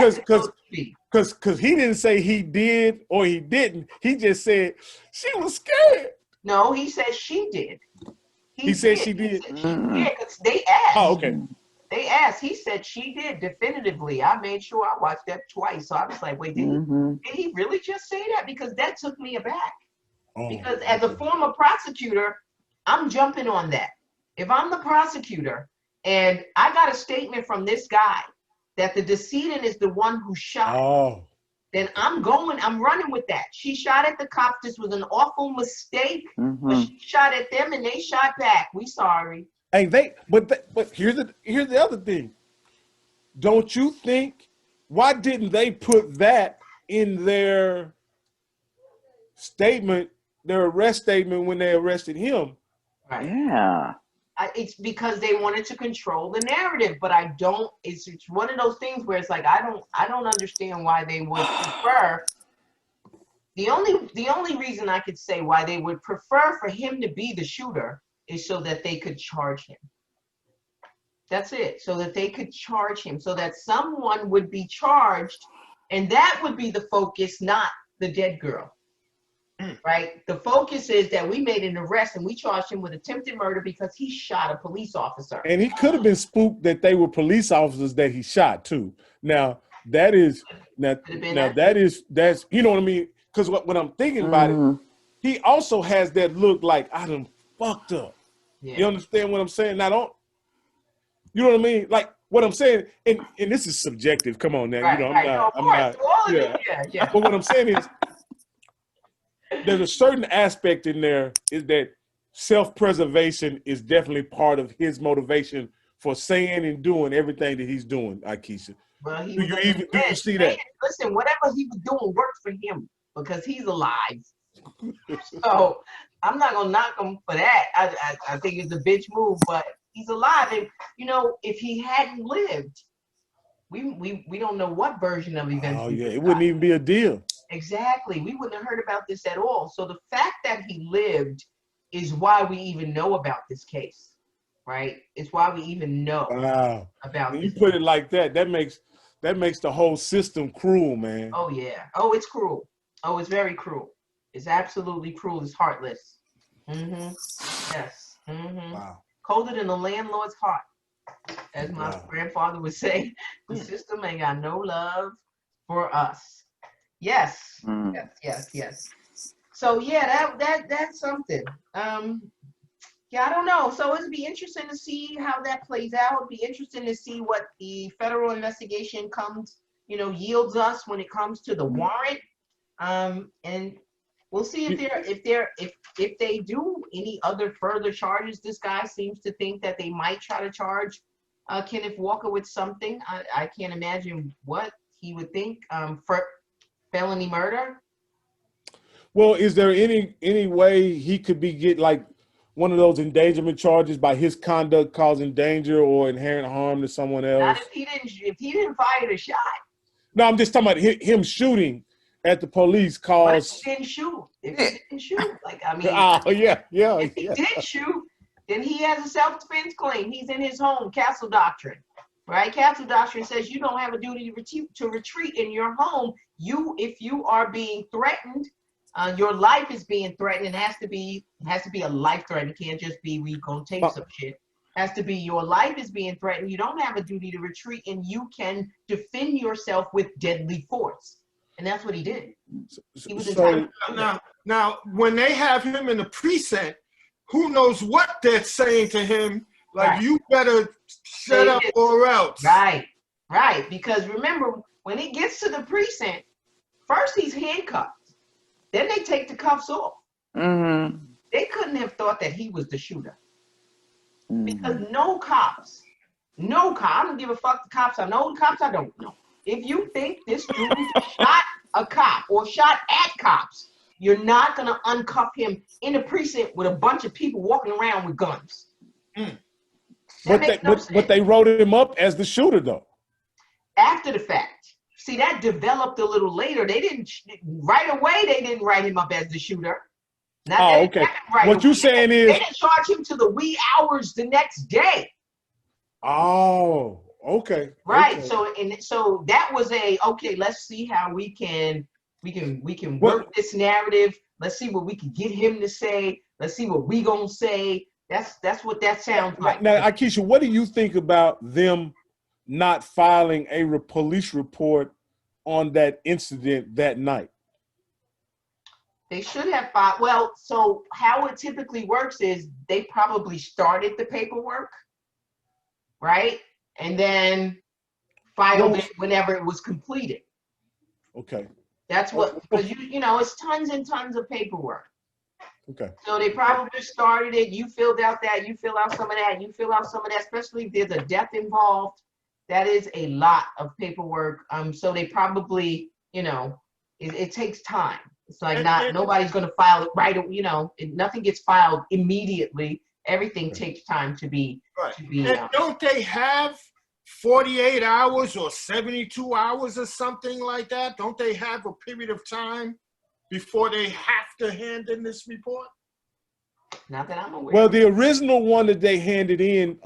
he didn't say he did or he didn't. He just said she was scared. No, he said she did. He said she did. Yeah, because they asked. Oh, okay. They asked. He said she did definitively. I made sure I watched that twice. So I was like, wait, did he really just say that? Because that took me aback. Because as a former prosecutor, I'm jumping on that. If I'm the prosecutor and I got a statement from this guy that the decedent is the one who shot, then I'm running with that. She shot at the cops. This was an awful mistake. But she shot at them and they shot back. We sorry. Hey, but here's the other thing. Don't you think, why didn't they put that in their statement, their arrest statement when they arrested him? Right. Yeah. It's because they wanted to control the narrative, but I don't. It's one of those things where it's like I don't understand why they would prefer. The only reason I could say why they would prefer for him to be the shooter is so that they could charge him. That's it. So that they could charge him, so that someone would be charged, and that would be the focus, not the dead girl. Right? The focus is that we made an arrest and we charged him with attempted murder because he shot a police officer. And he could have been spooked that they were police officers that he shot too. Now that's you know what I mean? Because when I'm thinking about it, he also has that look like I done fucked up. Yeah. You understand what I'm saying? You know what I mean? Like what I'm saying, and this is subjective. Come on now, I'm not. But what I'm saying is, there's a certain aspect in there is that self-preservation is definitely part of his motivation for saying and doing everything that he's doing, Akeisha. Well, do you see that? Listen, whatever he was doing worked for him because he's alive. So I'm not gonna knock him for that. I think it's a bitch move, but he's alive, and if he hadn't lived, we don't know what version of events. Oh yeah, it wouldn't even be a deal. Exactly. We wouldn't have heard about this at all. So the fact that he lived is why we even know about this case. right? It's why we even know Wow. about When you this. put it like that, that makes the whole system cruel, man. Oh yeah. Oh, it's cruel. Oh, it's very cruel. It's absolutely cruel. It's heartless. Mm-hmm. Yes. Mm-hmm. Wow. Colder than the landlord's heart, as my Wow. grandfather would say. The system ain't got no love for us. Yes. Mm. Yes. Yes. Yes. So yeah, that's something. Yeah, I don't know. So it'd be interesting to see how that plays out. It'd be interesting to see what the federal investigation comes, yields us when it comes to the warrant. And we'll see if they do any other further charges. This guy seems to think that they might try to charge Kenneth Walker with something. I can't imagine what he would think, for felony murder. Well, is there any way he could get like one of those endangerment charges by his conduct causing danger or inherent harm to someone Not else? if he didn't fire the shot. No, I'm just talking about him shooting at the police What if caused. he didn't shoot? If he didn't shoot, like, I mean, Oh yeah. if he did shoot, then he has a self-defense claim. He's in his home, Castle Doctrine, right? Castle Doctrine says you don't have a duty to retreat in your home. If you are being threatened, your life is being threatened. It has to be a life threat. It can't just be we gonna take some shit. Has to be your life is being threatened. You don't have a duty to retreat, and you can defend yourself with deadly force. And that's what he did. He was entitled to do that. Now, when they have him in the precinct, who knows what they're saying to him? Like, Right. You better shut up or else. Right. Because remember, when he gets to the precinct, first he's handcuffed. Then they take the cuffs off. Mm-hmm. They couldn't have thought that he was the shooter. Mm-hmm. Because no cops, I don't give a fuck the cops. I know the cops, I don't know. If you think this dude shot a cop or shot at cops, you're not going to uncuff him in a precinct with a bunch of people walking around with guns. Mm. But they wrote him up as the shooter though. After the fact. See, that developed a little later. They didn't, right away, they didn't write him up as the shooter. Okay. What you saying is they didn't charge him to the wee hours the next day. Oh, okay. Right. Okay. So that was okay, let's see how we can work this narrative. Let's see what we can get him to say. Let's see what we gonna say. That's what that sounds like. Now, Akeisha, what do you think about them not filing a police report on that incident that night? They should have filed. Well, so how it typically works is they probably started the paperwork, right? And then filed it whenever it was completed. Okay. That's what, because it's tons and tons of paperwork. Okay. So they probably started it. You filled out that, you fill out some of that, you fill out some of that, especially if there's a death involved. That is a lot of paperwork. So they probably, it takes time. It's like nobody's going to file it right. Nothing gets filed immediately. Everything takes time to be. And don't they have 48 hours or 72 hours or something like that? Don't they have a period of time before they have to hand in this report? Not that I'm aware. Well, the original one that they handed in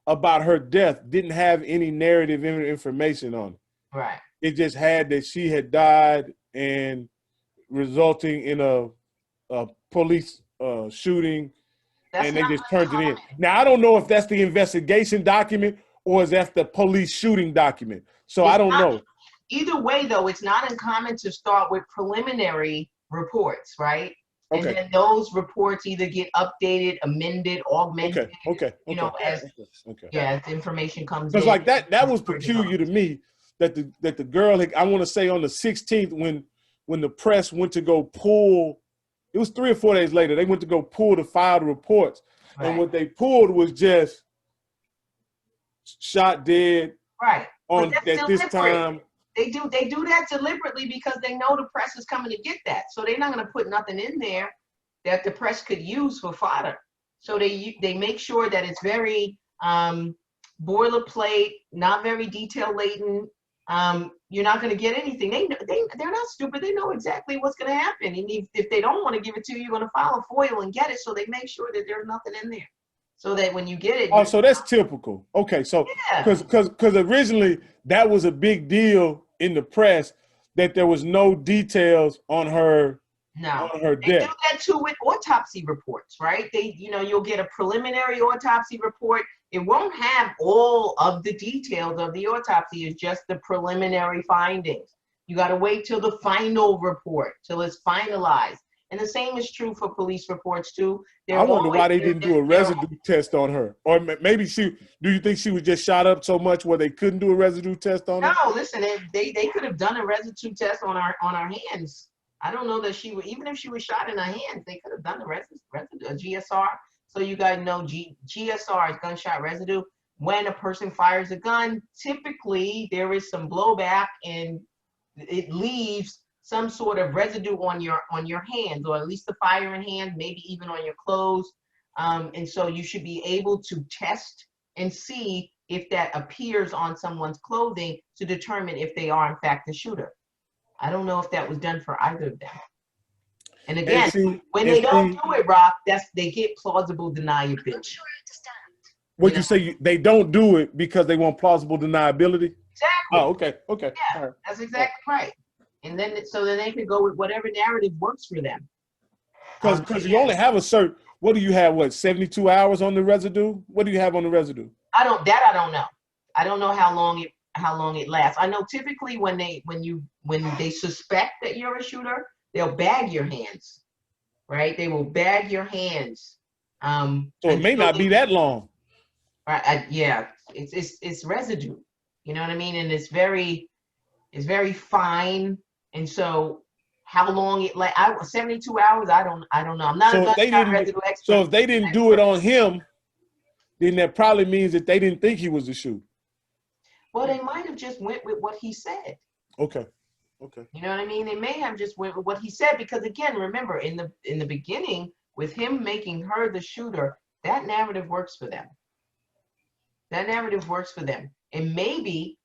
about her death didn't have any narrative information on it. Right. It just had that she had died and resulting in a police shooting, and they just turned it in. Now, I don't know if that's the investigation document or is that the police shooting document. So I don't know. Either way, though, it's not uncommon to start with preliminary reports, right? And then those reports either get updated, amended, augmented. Okay. As information comes in. Because like that was peculiar to me that the girl, I want to say on the 16th when the press went to go pull, it was 3 or 4 days later, they went to go pull the filed reports. Right. And what they pulled was just shot dead at this time. They do that deliberately because they know the press is coming to get that. So they're not going to put nothing in there that the press could use for fodder. So they make sure that it's very boilerplate, not very detail laden. You're not going to get anything. They're not stupid. They know exactly what's going to happen. And if they don't want to give it to you, you're going to file a FOIL and get it. So they make sure that there's nothing in there. so that when you get it, Oh, so that's typical. Okay, so yeah. because originally that was a big deal in the press that there was no details on her No, on her they do death. that too with autopsy reports, right? You'll get a preliminary autopsy report. It won't have all of the details of the autopsy. It's just the preliminary findings. You got to wait till the final report, till it's finalized. And the same is true for police reports too. I wonder why they didn't do a residue test on her, or maybe she. Do you think she was just shot up so much where they couldn't do a residue test on her? No, listen, they could have done a residue test on our hands. I don't know that she would, even if she was shot in her hands, they could have done a GSR. So you guys know GSR is gunshot residue. When a person fires a gun, typically there is some blowback and it leaves some sort of residue on your hands, or at least the firing hand, maybe even on your clothes. And so you should be able to test and see if that appears on someone's clothing to determine if they are in fact the shooter. I don't know if that was done for either of them. And again, when they don't do it, Rock, they get plausible deniability. What you say? They don't do it because they want plausible deniability? Exactly. Oh, okay. Yeah, right. That's exactly right. And then so then they can go with whatever narrative works for them. Because you only have a certain. What do you have? What, 72 hours on the residue? What do you have on the residue? I don't know. I don't know how long it lasts. I know typically when they suspect that you're a shooter, they'll bag your hands, right? They will bag your hands. So it may not be that long. Right? Yeah, it's residue. You know what I mean? And it's very fine. And so how long it 72 hours? I don't know. I'm not a gunshot residue expert. So if they didn't do it on him, then that probably means that they didn't think he was a shooter. Well, they might have just went with what he said. Okay. You know what I mean? They may have just went with what he said because, again, remember in the beginning with him making her the shooter, that narrative works for them. That narrative works for them, and maybe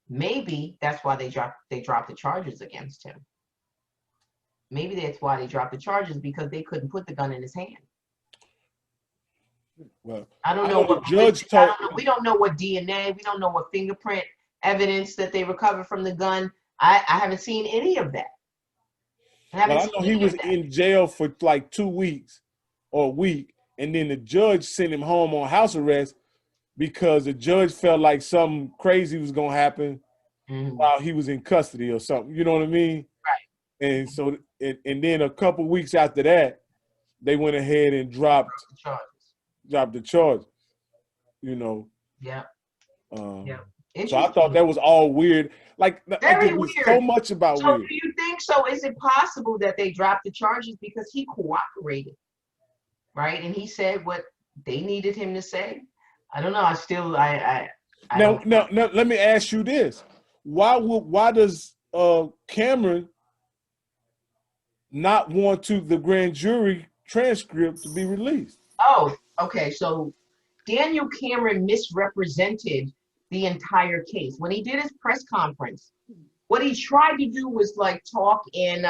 that's why they dropped the charges against him. Maybe that's why they dropped the charges, because they couldn't put the gun in his hand. Well, I don't know what the judge told. We don't know what DNA. We don't know what fingerprint evidence that they recovered from the gun. I haven't seen any of that. I know he was in jail for like 2 weeks or a week, and then the judge sent him home on house arrest because the judge felt like something crazy was gonna happen while he was in custody or something. You know what I mean? Right. And so, and then a couple weeks after that, they went ahead and dropped the charges. You know. Yeah. Yeah. So I thought that was all weird. Like very weird. So much about so weird. Do you think so? Is it possible that they dropped the charges because he cooperated, right? And he said what they needed him to say? I don't know. Now, let me ask you this: why does Cameron not want the grand jury transcript to be released? Oh, okay. So Daniel Cameron misrepresented the entire case when he did his press conference. What he tried to do was like talk in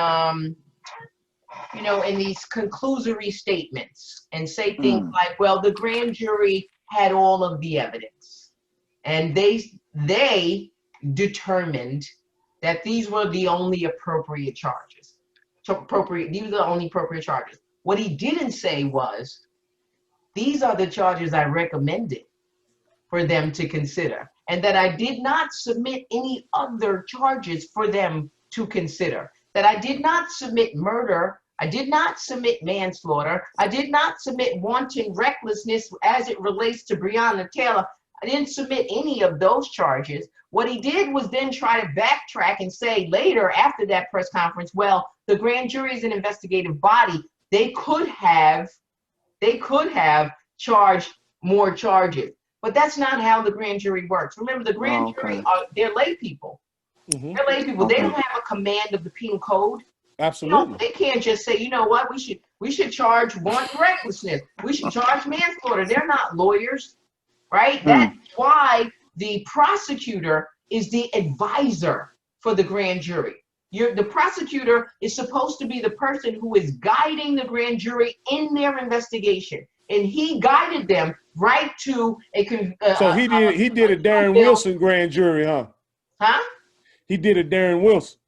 in these conclusory statements and say things like, well, the grand jury had all of the evidence and they determined that these were the only appropriate charges. These are the only appropriate charges. What he didn't say was, these are the charges I recommended for them to consider, and that I did not submit any other charges for them to consider, that I did not submit murder, I did not submit manslaughter, I did not submit wanton recklessness as it relates to Breonna Taylor. I didn't submit any of those charges. What he did was then try to backtrack and say later after that press conference, well, the grand jury is an investigative body. They could have charged more charges. But that's not how the grand jury works. Remember, the grand jury they're lay people. They're lay people. They don't have a command of the penal code. Absolutely. They can't just say, you know what, we should charge wanton recklessness. We should charge manslaughter. They're not lawyers, right? That's why the prosecutor is the advisor for the grand jury. The prosecutor is supposed to be the person who is guiding the grand jury in their investigation. and he guided them right to So he did a Darren Wilson grand jury, huh? Huh? He did a Darren Wilson.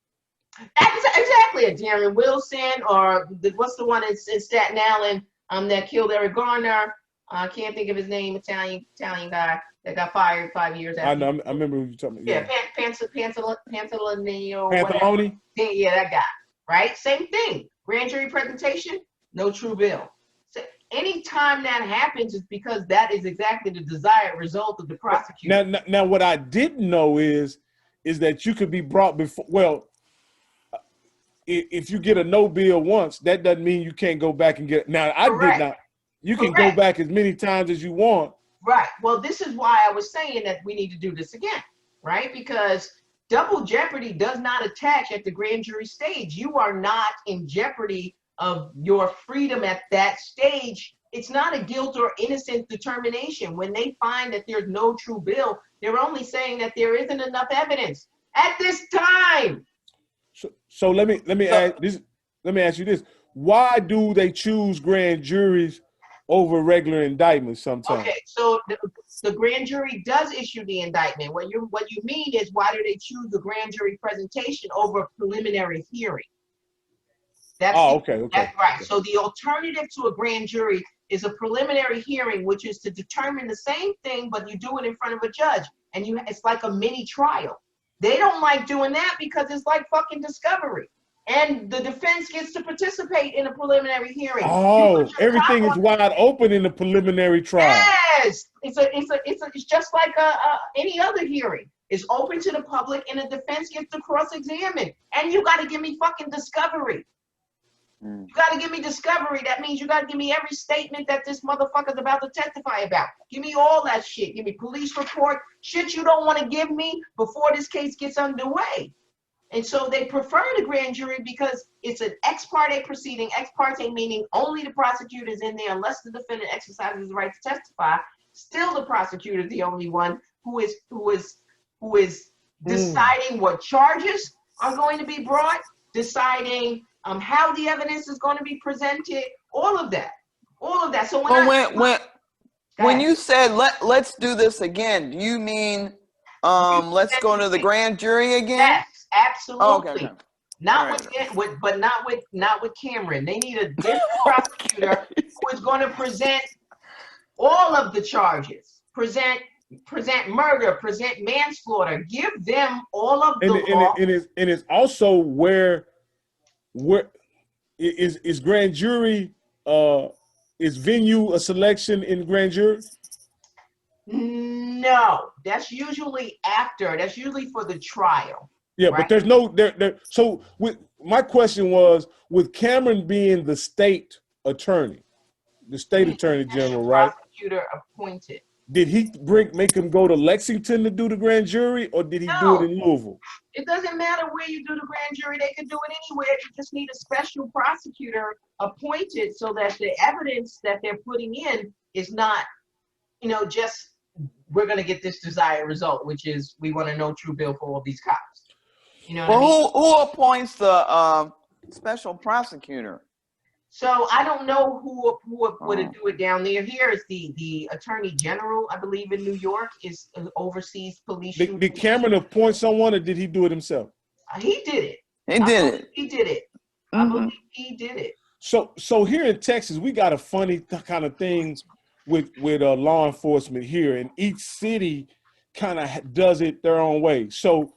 Exactly, a Darren Wilson, or what's the one in Staten Island that killed Eric Garner? I can't think of his name. Italian guy that got fired 5 years after. I know. I remember what you're talking about. Yeah, Pantalone. Pantalone? Yeah, that guy. Right? Same thing. Grand jury presentation, no true bill. So anytime that happens, it's because that is exactly the desired result of the prosecutor. Now, what I didn't know is that you could be brought before. Well, if you get a no bill once, that doesn't mean you can't go back and get. Now, I did not. You can go back as many times as you want. Right. Well, this is why I was saying that we need to do this again, right? Because double jeopardy does not attach at the grand jury stage. You are not in jeopardy of your freedom at that stage. It's not a guilt or innocence determination. When they find that there's no true bill, they're only saying that there isn't enough evidence at this time. So let me ask you this: why do they choose grand juries over regular indictments sometimes? Okay, so the grand jury does issue the indictment. What you mean is, why do they choose the grand jury presentation over a preliminary hearing? That's okay. That's right. So the alternative to a grand jury is a preliminary hearing, which is to determine the same thing, but you do it in front of a judge, and it's like a mini trial. They don't like doing that because it's like fucking discovery. And the defense gets to participate in a preliminary hearing. Oh, everything is wide open in the preliminary trial. Yes, it's just like any other hearing. It's open to the public, and the defense gets to cross-examine. And you got to give me fucking discovery. You got to give me discovery. That means you got to give me every statement that this motherfucker's about to testify about. Give me all that shit. Give me police report, shit you don't want to give me before this case gets underway. And so they prefer the grand jury because it's an ex parte proceeding. Ex parte meaning only the prosecutor is in there unless the defendant exercises the right to testify. Still, the prosecutor is the only one who is deciding what charges are going to be brought, deciding how the evidence is going to be presented. All of that. So when you said let's do this again, do you mean let's go to the grand jury again? Yes. Absolutely. Oh, okay. Not with Cameron. They need a different prosecutor who is going to present all of the charges. Present murder, present manslaughter. Give them all of the law. And it's also where is grand jury is venue a selection in grand jury? No, that's usually after. That's usually for the trial. Yeah, right? But there's no there. So my question was, with Cameron being the state attorney, the state attorney general, right? Prosecutor appointed. Did he make him go to Lexington to do the grand jury, or did he do it in Louisville? It doesn't matter where you do the grand jury. They can do it anywhere. You just need a special prosecutor appointed so that the evidence that they're putting in is not, just we're going to get this desired result, which is we want to know true bill for all these cops. You know what I mean? Who appoints the special prosecutor? So I don't know who would do it down there. Here is the attorney general, I believe, in New York, is oversees police. Did Cameron appoint someone, or did he do it himself? He did it. He did it. He did it. I believe he did it. So here in Texas, we got a funny kind of thing with law enforcement here, and each city kind of does it their own way. So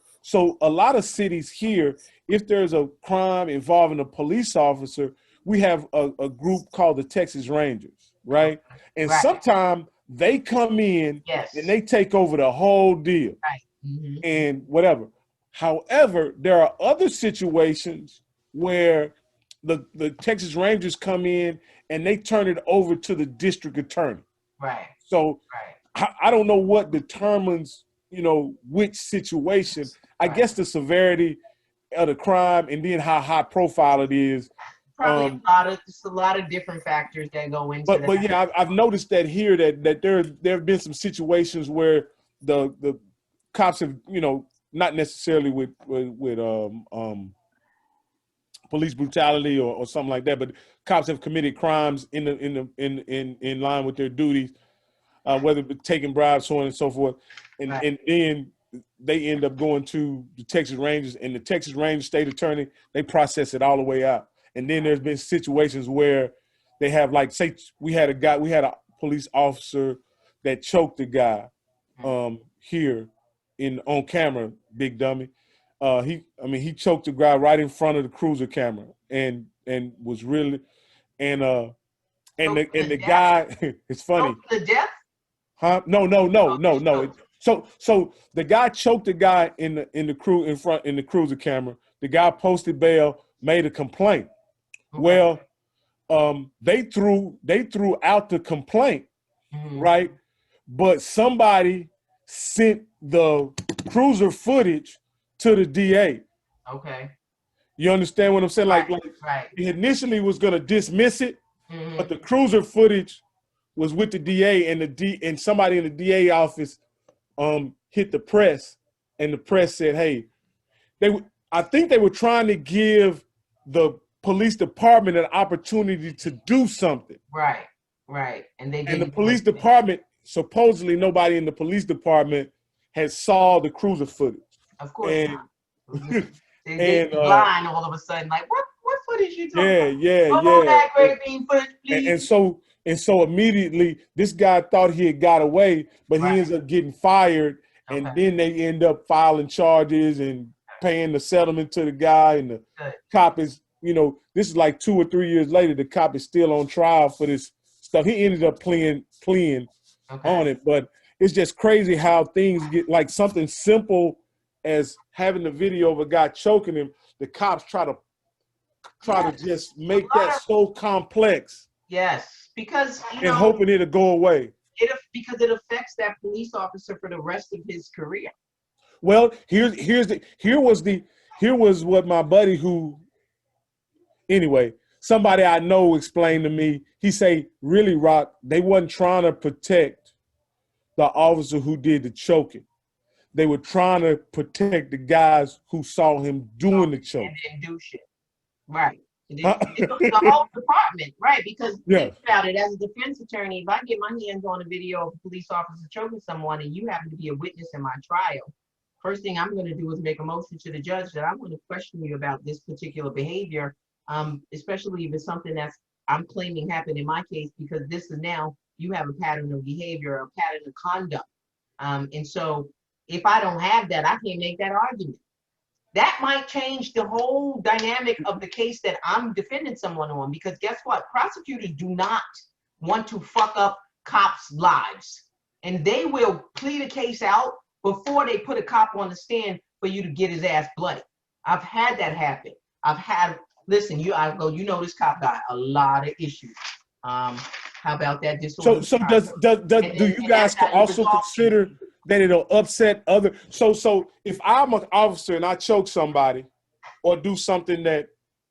a lot of cities here, if there's a crime involving a police officer, we have a group called the Texas Rangers, right? And sometimes they come in and they take over the whole deal and whatever. However, there are other situations where the Texas Rangers come in and they turn it over to the district attorney. Right. So I don't know what determines, which situation. I guess the severity of the crime and then how high profile it is. Probably a lot of different factors that go into that. But yeah, I've noticed that here that there have been some situations where the cops have, not necessarily with police brutality or something like that, but cops have committed crimes in line with their duties, whether it's taking bribes, so on and so forth, and then they end up going to the Texas Rangers, and the Texas Rangers state attorney, they process it all the way out. And then there's been situations where they have, like, say we had a police officer that choked a guy here on camera, big dummy. He choked a guy right in front of the cruiser camera and was really the guy it's funny. The death? Huh? No. So the guy choked the guy in the cruiser camera. The guy posted bail, made a complaint. Okay. Well, they threw out the complaint, right? But somebody sent the cruiser footage to the DA. Okay. You understand what I'm saying? Right. Like he initially was gonna dismiss it, but the cruiser footage was with the DA, and somebody in the DA office hit the press, and the press said, "Hey, I think they were trying to give the police department an opportunity to do something." Right. And the police department, supposedly nobody in the police department had saw the cruiser footage. Of course not. They blind all of a sudden, like, what footage you talking about? Yeah. That great bean footage, please. And so immediately this guy thought he had got away, but he ends up getting fired, and then they end up filing charges and paying the settlement to the guy, and the cop is, this is like 2 or 3 years later, the cop is still on trial for this stuff. He ended up pleading on it, but it's just crazy how things get, like something simple as having the video of a guy choking him, the cops try to just make that so complex. Yes, because and hoping it'll go away. Because it affects that police officer for the rest of his career. Well, here was what my buddy somebody I know explained to me. He say, really, Rock, they wasn't trying to protect the officer who did the choking. They were trying to protect the guys who saw him doing the choking. And didn't do shit. Right. The whole department, right? Because think about it, as a defense attorney, if I get my hands on a video of a police officer choking someone and you happen to be a witness in my trial, first thing I'm going to do is make a motion to the judge that I'm going to question you about this particular behavior, especially if it's something I'm claiming happened in my case, because this is now, you have a pattern of behavior, a pattern of conduct. And so if I don't have that, I can't make that argument. That might change the whole dynamic of the case that I'm defending someone on, because guess what? Prosecutors do not want to fuck up cops' lives. And they will plead a case out before they put a cop on the stand for you to get his ass bloody. I've had that happen. Listen, you know this cop got a lot of issues. How about that? So do you guys also consider that it'll upset other? So if I'm an officer and I choke somebody or do something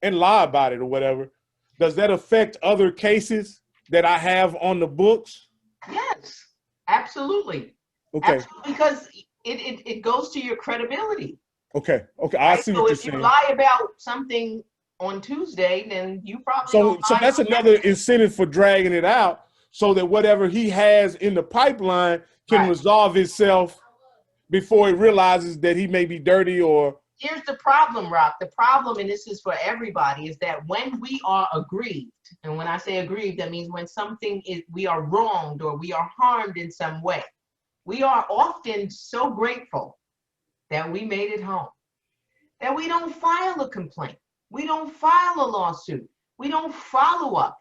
and lie about it or whatever, does that affect other cases that I have on the books? Yes, absolutely. Okay. Absolutely, because it goes to your credibility. Okay. I see what you're saying. So if you lie about something on Tuesday, then you probably so that's another incentive for dragging it out, so that whatever he has in the pipeline can resolve itself before he realizes that he may be dirty. Or here's the problem, Rock. The problem, and this is for everybody, is that when we are aggrieved, and when I say aggrieved, that means when we are wronged or we are harmed in some way, we are often so grateful that we made it home, that we don't file a complaint. We don't file a lawsuit. We don't follow up.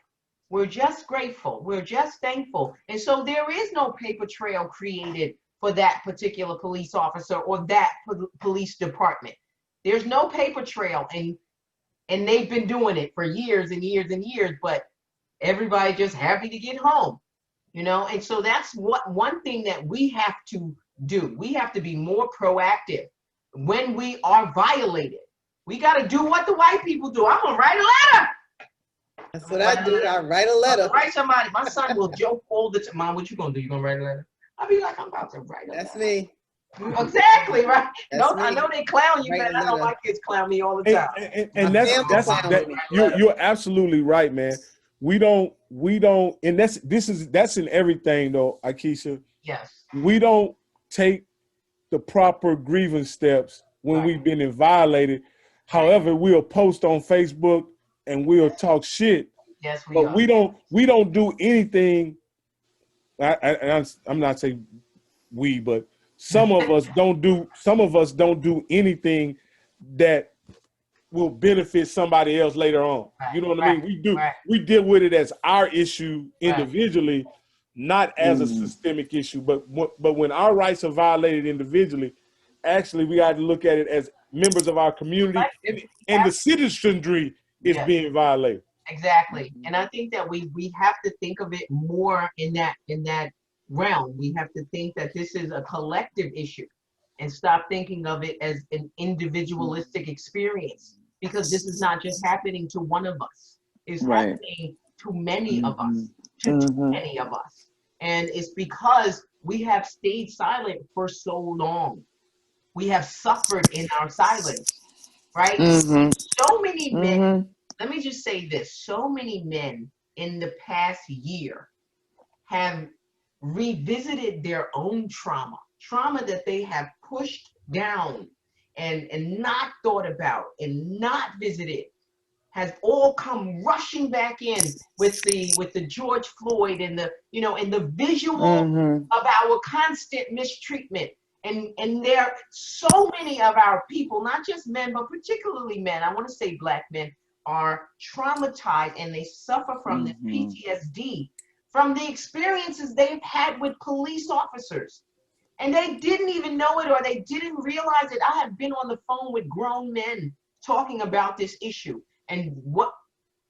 We're just grateful. We're just thankful. And so there is no paper trail created for that particular police officer or that police department. There's no paper trail. And they've been doing it for years and years and years, but everybody just happy to get home, And so that's one thing that we have to do. We have to be more proactive when we are violated. We got to do what the white people do. I'm going to write a letter. That's what I do. I write a letter. Write somebody. My son will joke all the time. Mom, what you going to do? You going to write a letter? I'll be like, I'm about to write a letter. That's me. Exactly, right. That's No, I me. know they clown you, Write man. a I know letter. my kids clown me all the time. And My that's family that clown me. you're absolutely right, man. We don't, and that's in everything though, Akeisha. Yes. We don't take the proper grievance steps when we've been violated. However, we'll post on Facebook and we'll talk shit. Yes, we but are. we don't do anything. I'm not saying we, but some of us don't do anything that will benefit somebody else later on. You know what I mean? We deal with it as our issue individually, not as a systemic issue. But when our rights are violated individually, actually we got to look at it as members of our community, and the citizenry is being violated. Exactly. And I think that we have to think of it more in that realm. We have to think that this is a collective issue and stop thinking of it as an individualistic experience, because this is not just happening to one of us. It's happening to many of us, to too many of us. And it's because we have stayed silent for so long. We have suffered in our silence, right? So many men, let me just say this, so many men in the past year have revisited their own trauma that they have pushed down and not thought about and not visited, has all come rushing back in with the George Floyd and the, you know, and the visual of our constant mistreatment. And there are so many of our people, not just men, but particularly men, I want to say Black men, are traumatized and they suffer from this PTSD from the experiences they've had with police officers. And they didn't even know it, or they didn't realize it. I have been on the phone with grown men talking about this issue. And what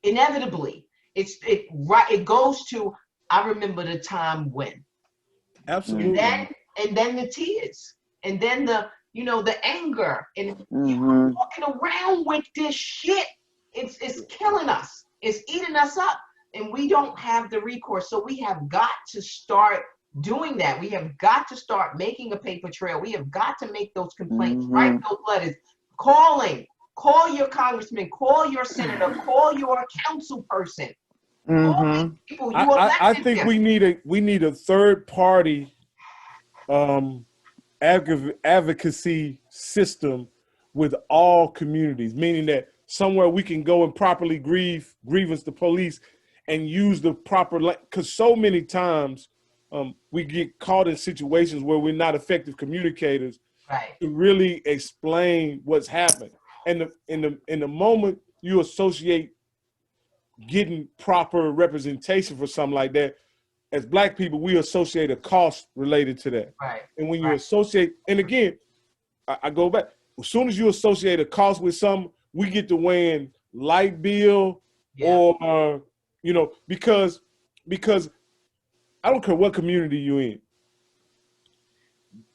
inevitably it goes to, I remember the time when. Absolutely. And then the tears, and then the anger, and you're walking around with this shit. It's killing us. It's eating us up, and we don't have the recourse. So we have got to start doing that. We have got to start making a paper trail. We have got to make those complaints, write those letters, call your congressman, call your senator, call your council person. Call people you elected. I think we need a third party advocacy system with all communities, meaning that somewhere we can go and properly grievance the police and use the proper, because so many times we get caught in situations where we're not effective communicators to really explain what's happened. And in the moment you associate getting proper representation for something like that, as Black people, we associate a cost related to that. And when you associate, and again, I go back, as soon as you associate a cost with something, we get to weighing light bill or, because I don't care what community you're in.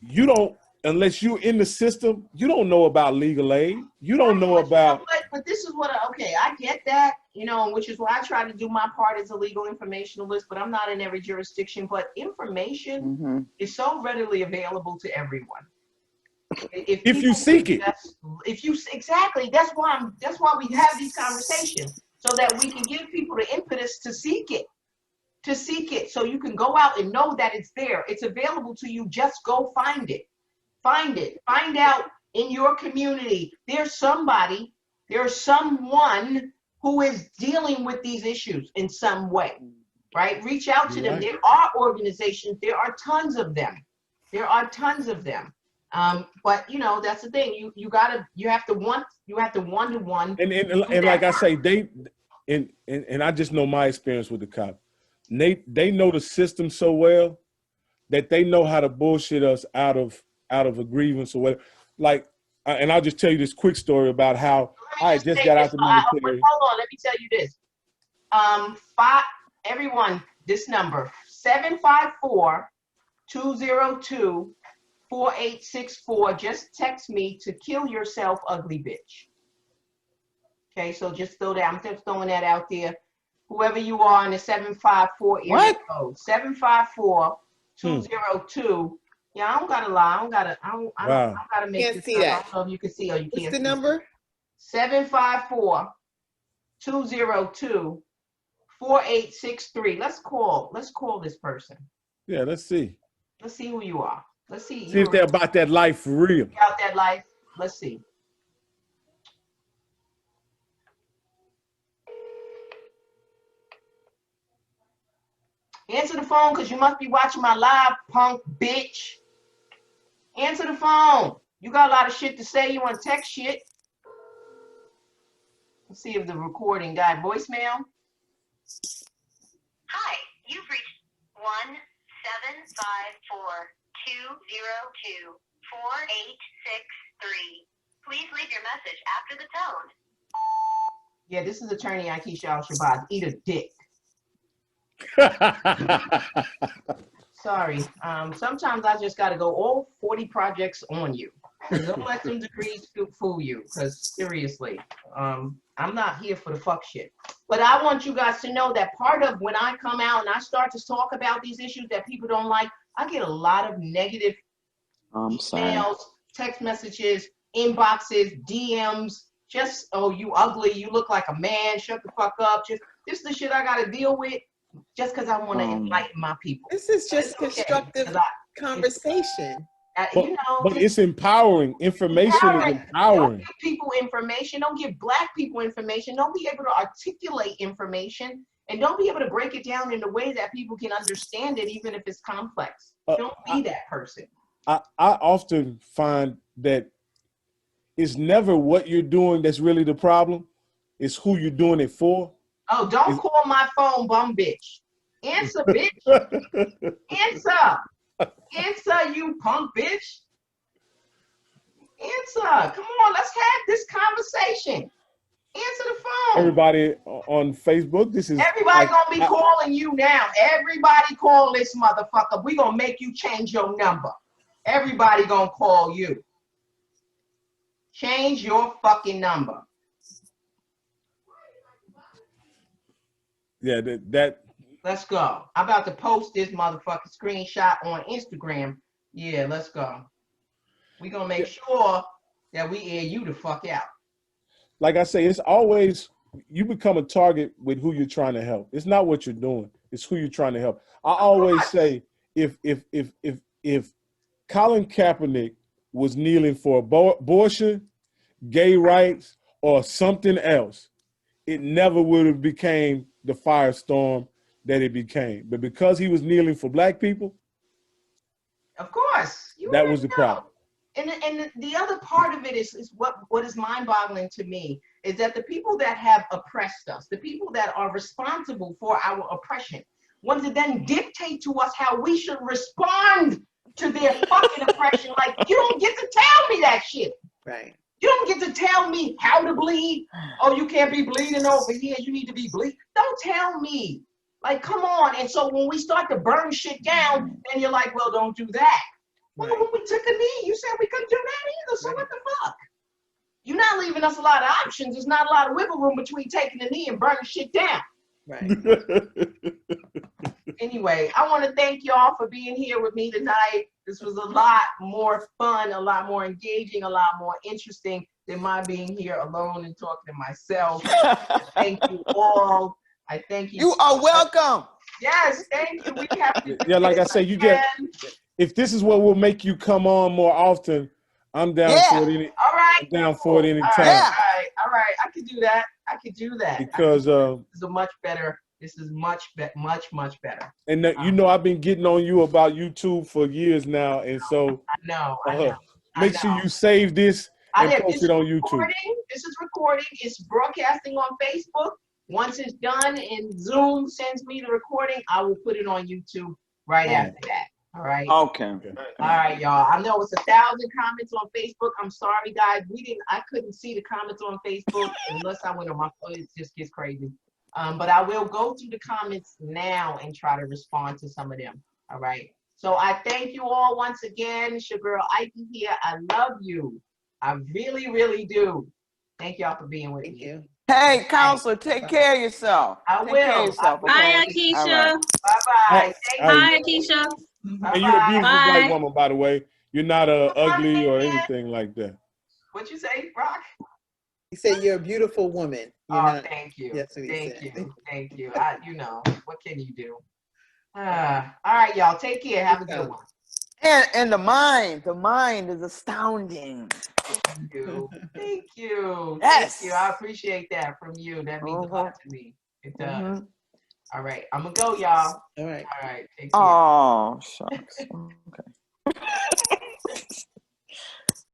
You don't, unless you're in the system, you don't know about legal aid. You don't know about. But this is what, I get that, which is why I try to do my part as a legal informationalist, but I'm not in every jurisdiction. But information is so readily available to everyone. If you seek it. Exactly. That's why we have these conversations, so that we can give people the impetus to seek it. So you can go out and know that it's there. It's available to you. Just go find it. Find out in your community. There's someone who is dealing with these issues in some way, right? Reach out to them. There are organizations. There are tons of them. But that's the thing. You have to one-to-one. And like I say, and I just know my experience with the cop. They know the system so well that they know how to bullshit us out of a grievance or whatever. Like, and I'll just tell you this quick story about how I just got out the military. Hold on, let me tell you this. Everyone, this number, 754-202-4864. Just text me to kill yourself, ugly bitch. Okay, so just throw that. I'm just throwing that out there. Whoever you are in the 754 area code, 754-202-4864. Yeah, I don't gotta lie. I don't gotta make Can't this see up. that. I don't know if you can see or you What's can't the see. number? 754-202-4863. Let's call this person. Yeah, let's see. Let's see who you are. Let's see. See if they're about that life for real. About that life. Let's see. Answer the phone, because you must be watching my live, punk bitch. Answer the phone. You got a lot of shit to say. You want to text shit. Let's see if the recording got voicemail. Hi, you've reached 1-754-202-4863. Please leave your message after the tone. Yeah, this is attorney Akeisha Al-Shabazz. Eat a dick. Sorry. Sometimes I just got to go all 40 projects on you. Don't let them degrees fool you, because seriously, I'm not here for the fuck shit. But I want you guys to know that part of when I come out and I start to talk about these issues that people don't like, I get a lot of negative emails, text messages, inboxes, DMs, just, oh, you ugly, you look like a man, shut the fuck up. Just this is the shit I got to deal with just because I want to enlighten my people. This is just constructive conversation. But it's empowering. Information is empowering. Don't give people information. Don't give black people information. Don't be able to articulate information. And don't be able to break it down in a way that people can understand it, even if it's complex. Don't be that person. I often find that it's never what you're doing that's really the problem. It's who you're doing it for. Oh, don't call my phone, bum bitch. Answer, bitch. Answer. Answer, you punk bitch. Answer. Come on, let's have this conversation. Answer the phone. Everybody on Facebook, this is everybody gonna be calling you now. Everybody call this motherfucker. We gonna make you change your number. Everybody gonna call you. Change your fucking number. Yeah, that. Let's go. I'm about to post this motherfucking screenshot on Instagram. Yeah, let's go. We gonna make sure that we air you the fuck out. Like I say, it's always, you become a target with who you're trying to help. It's not what you're doing. It's who you're trying to help. I always say, if Colin Kaepernick was kneeling for abortion, gay rights, or something else, it never would have became the firestorm that it became. But because he was kneeling for black people, of course, that was the problem. And the other part of it is what is mind-boggling to me is that the people that have oppressed us, the people that are responsible for our oppression, want to then dictate to us how we should respond to their fucking oppression. Like, you don't get to tell me that shit. Right. You don't get to tell me how to bleed. Oh, you can't be bleeding over here. You need to be bleeding. Don't tell me. Like, come on. And so when we start to burn shit down, then you're like, well, don't do that. Well, when we took a knee, you said we couldn't do that either. So what the fuck? You're not leaving us a lot of options. There's not a lot of wiggle room between taking a knee and burning shit down. Right. Anyway, I want to thank y'all for being here with me tonight. This was a lot more fun, a lot more engaging, a lot more interesting than my being here alone and talking to myself. Thank you all. I thank you. You are welcome. Yes, thank you. We have to yeah, like I say, you get. If this is what will make you come on more often, I'm down for it. All right. I'm down for it anytime. All right. I could do that. Because this is a much better. This is much better. And you know, I've been getting on you about YouTube for years now, and so I know. Make sure you save this and post it on YouTube. This is recording. It's broadcasting on Facebook. Once it's done and Zoom sends me the recording, I will put it on YouTube right after that. All right. Okay. All right, y'all. I know it's 1,000 comments on Facebook. I'm sorry, guys. I couldn't see the comments on Facebook unless I went on my phone. It just gets crazy. But I will go through the comments now and try to respond to some of them. All right. So I thank you all once again. It's your girl Ike here. I love you. I really, really do. Thank y'all for being with me. Hey, counselor, take care of yourself. I will. Take care of yourself. Bye, Akeisha. Bye-bye. Bye, Akeisha. Bye-bye. And you're a beautiful Bye. black woman, by the way. You're not ugly or Bye. anything like that. What you say, Rock? He said you're a beautiful woman. You're Oh, not. thank you. That's what he Thank said. you. Thank you. You know, what can you do? All right, y'all. Take care. Have a good one. And the mind is astounding. Thank you. Thank you. Yes. Thank you. I appreciate that from you. That means a lot to me. It does. All right. I'm going to go, y'all. All right. All right. Take care. Oh, shucks. Okay.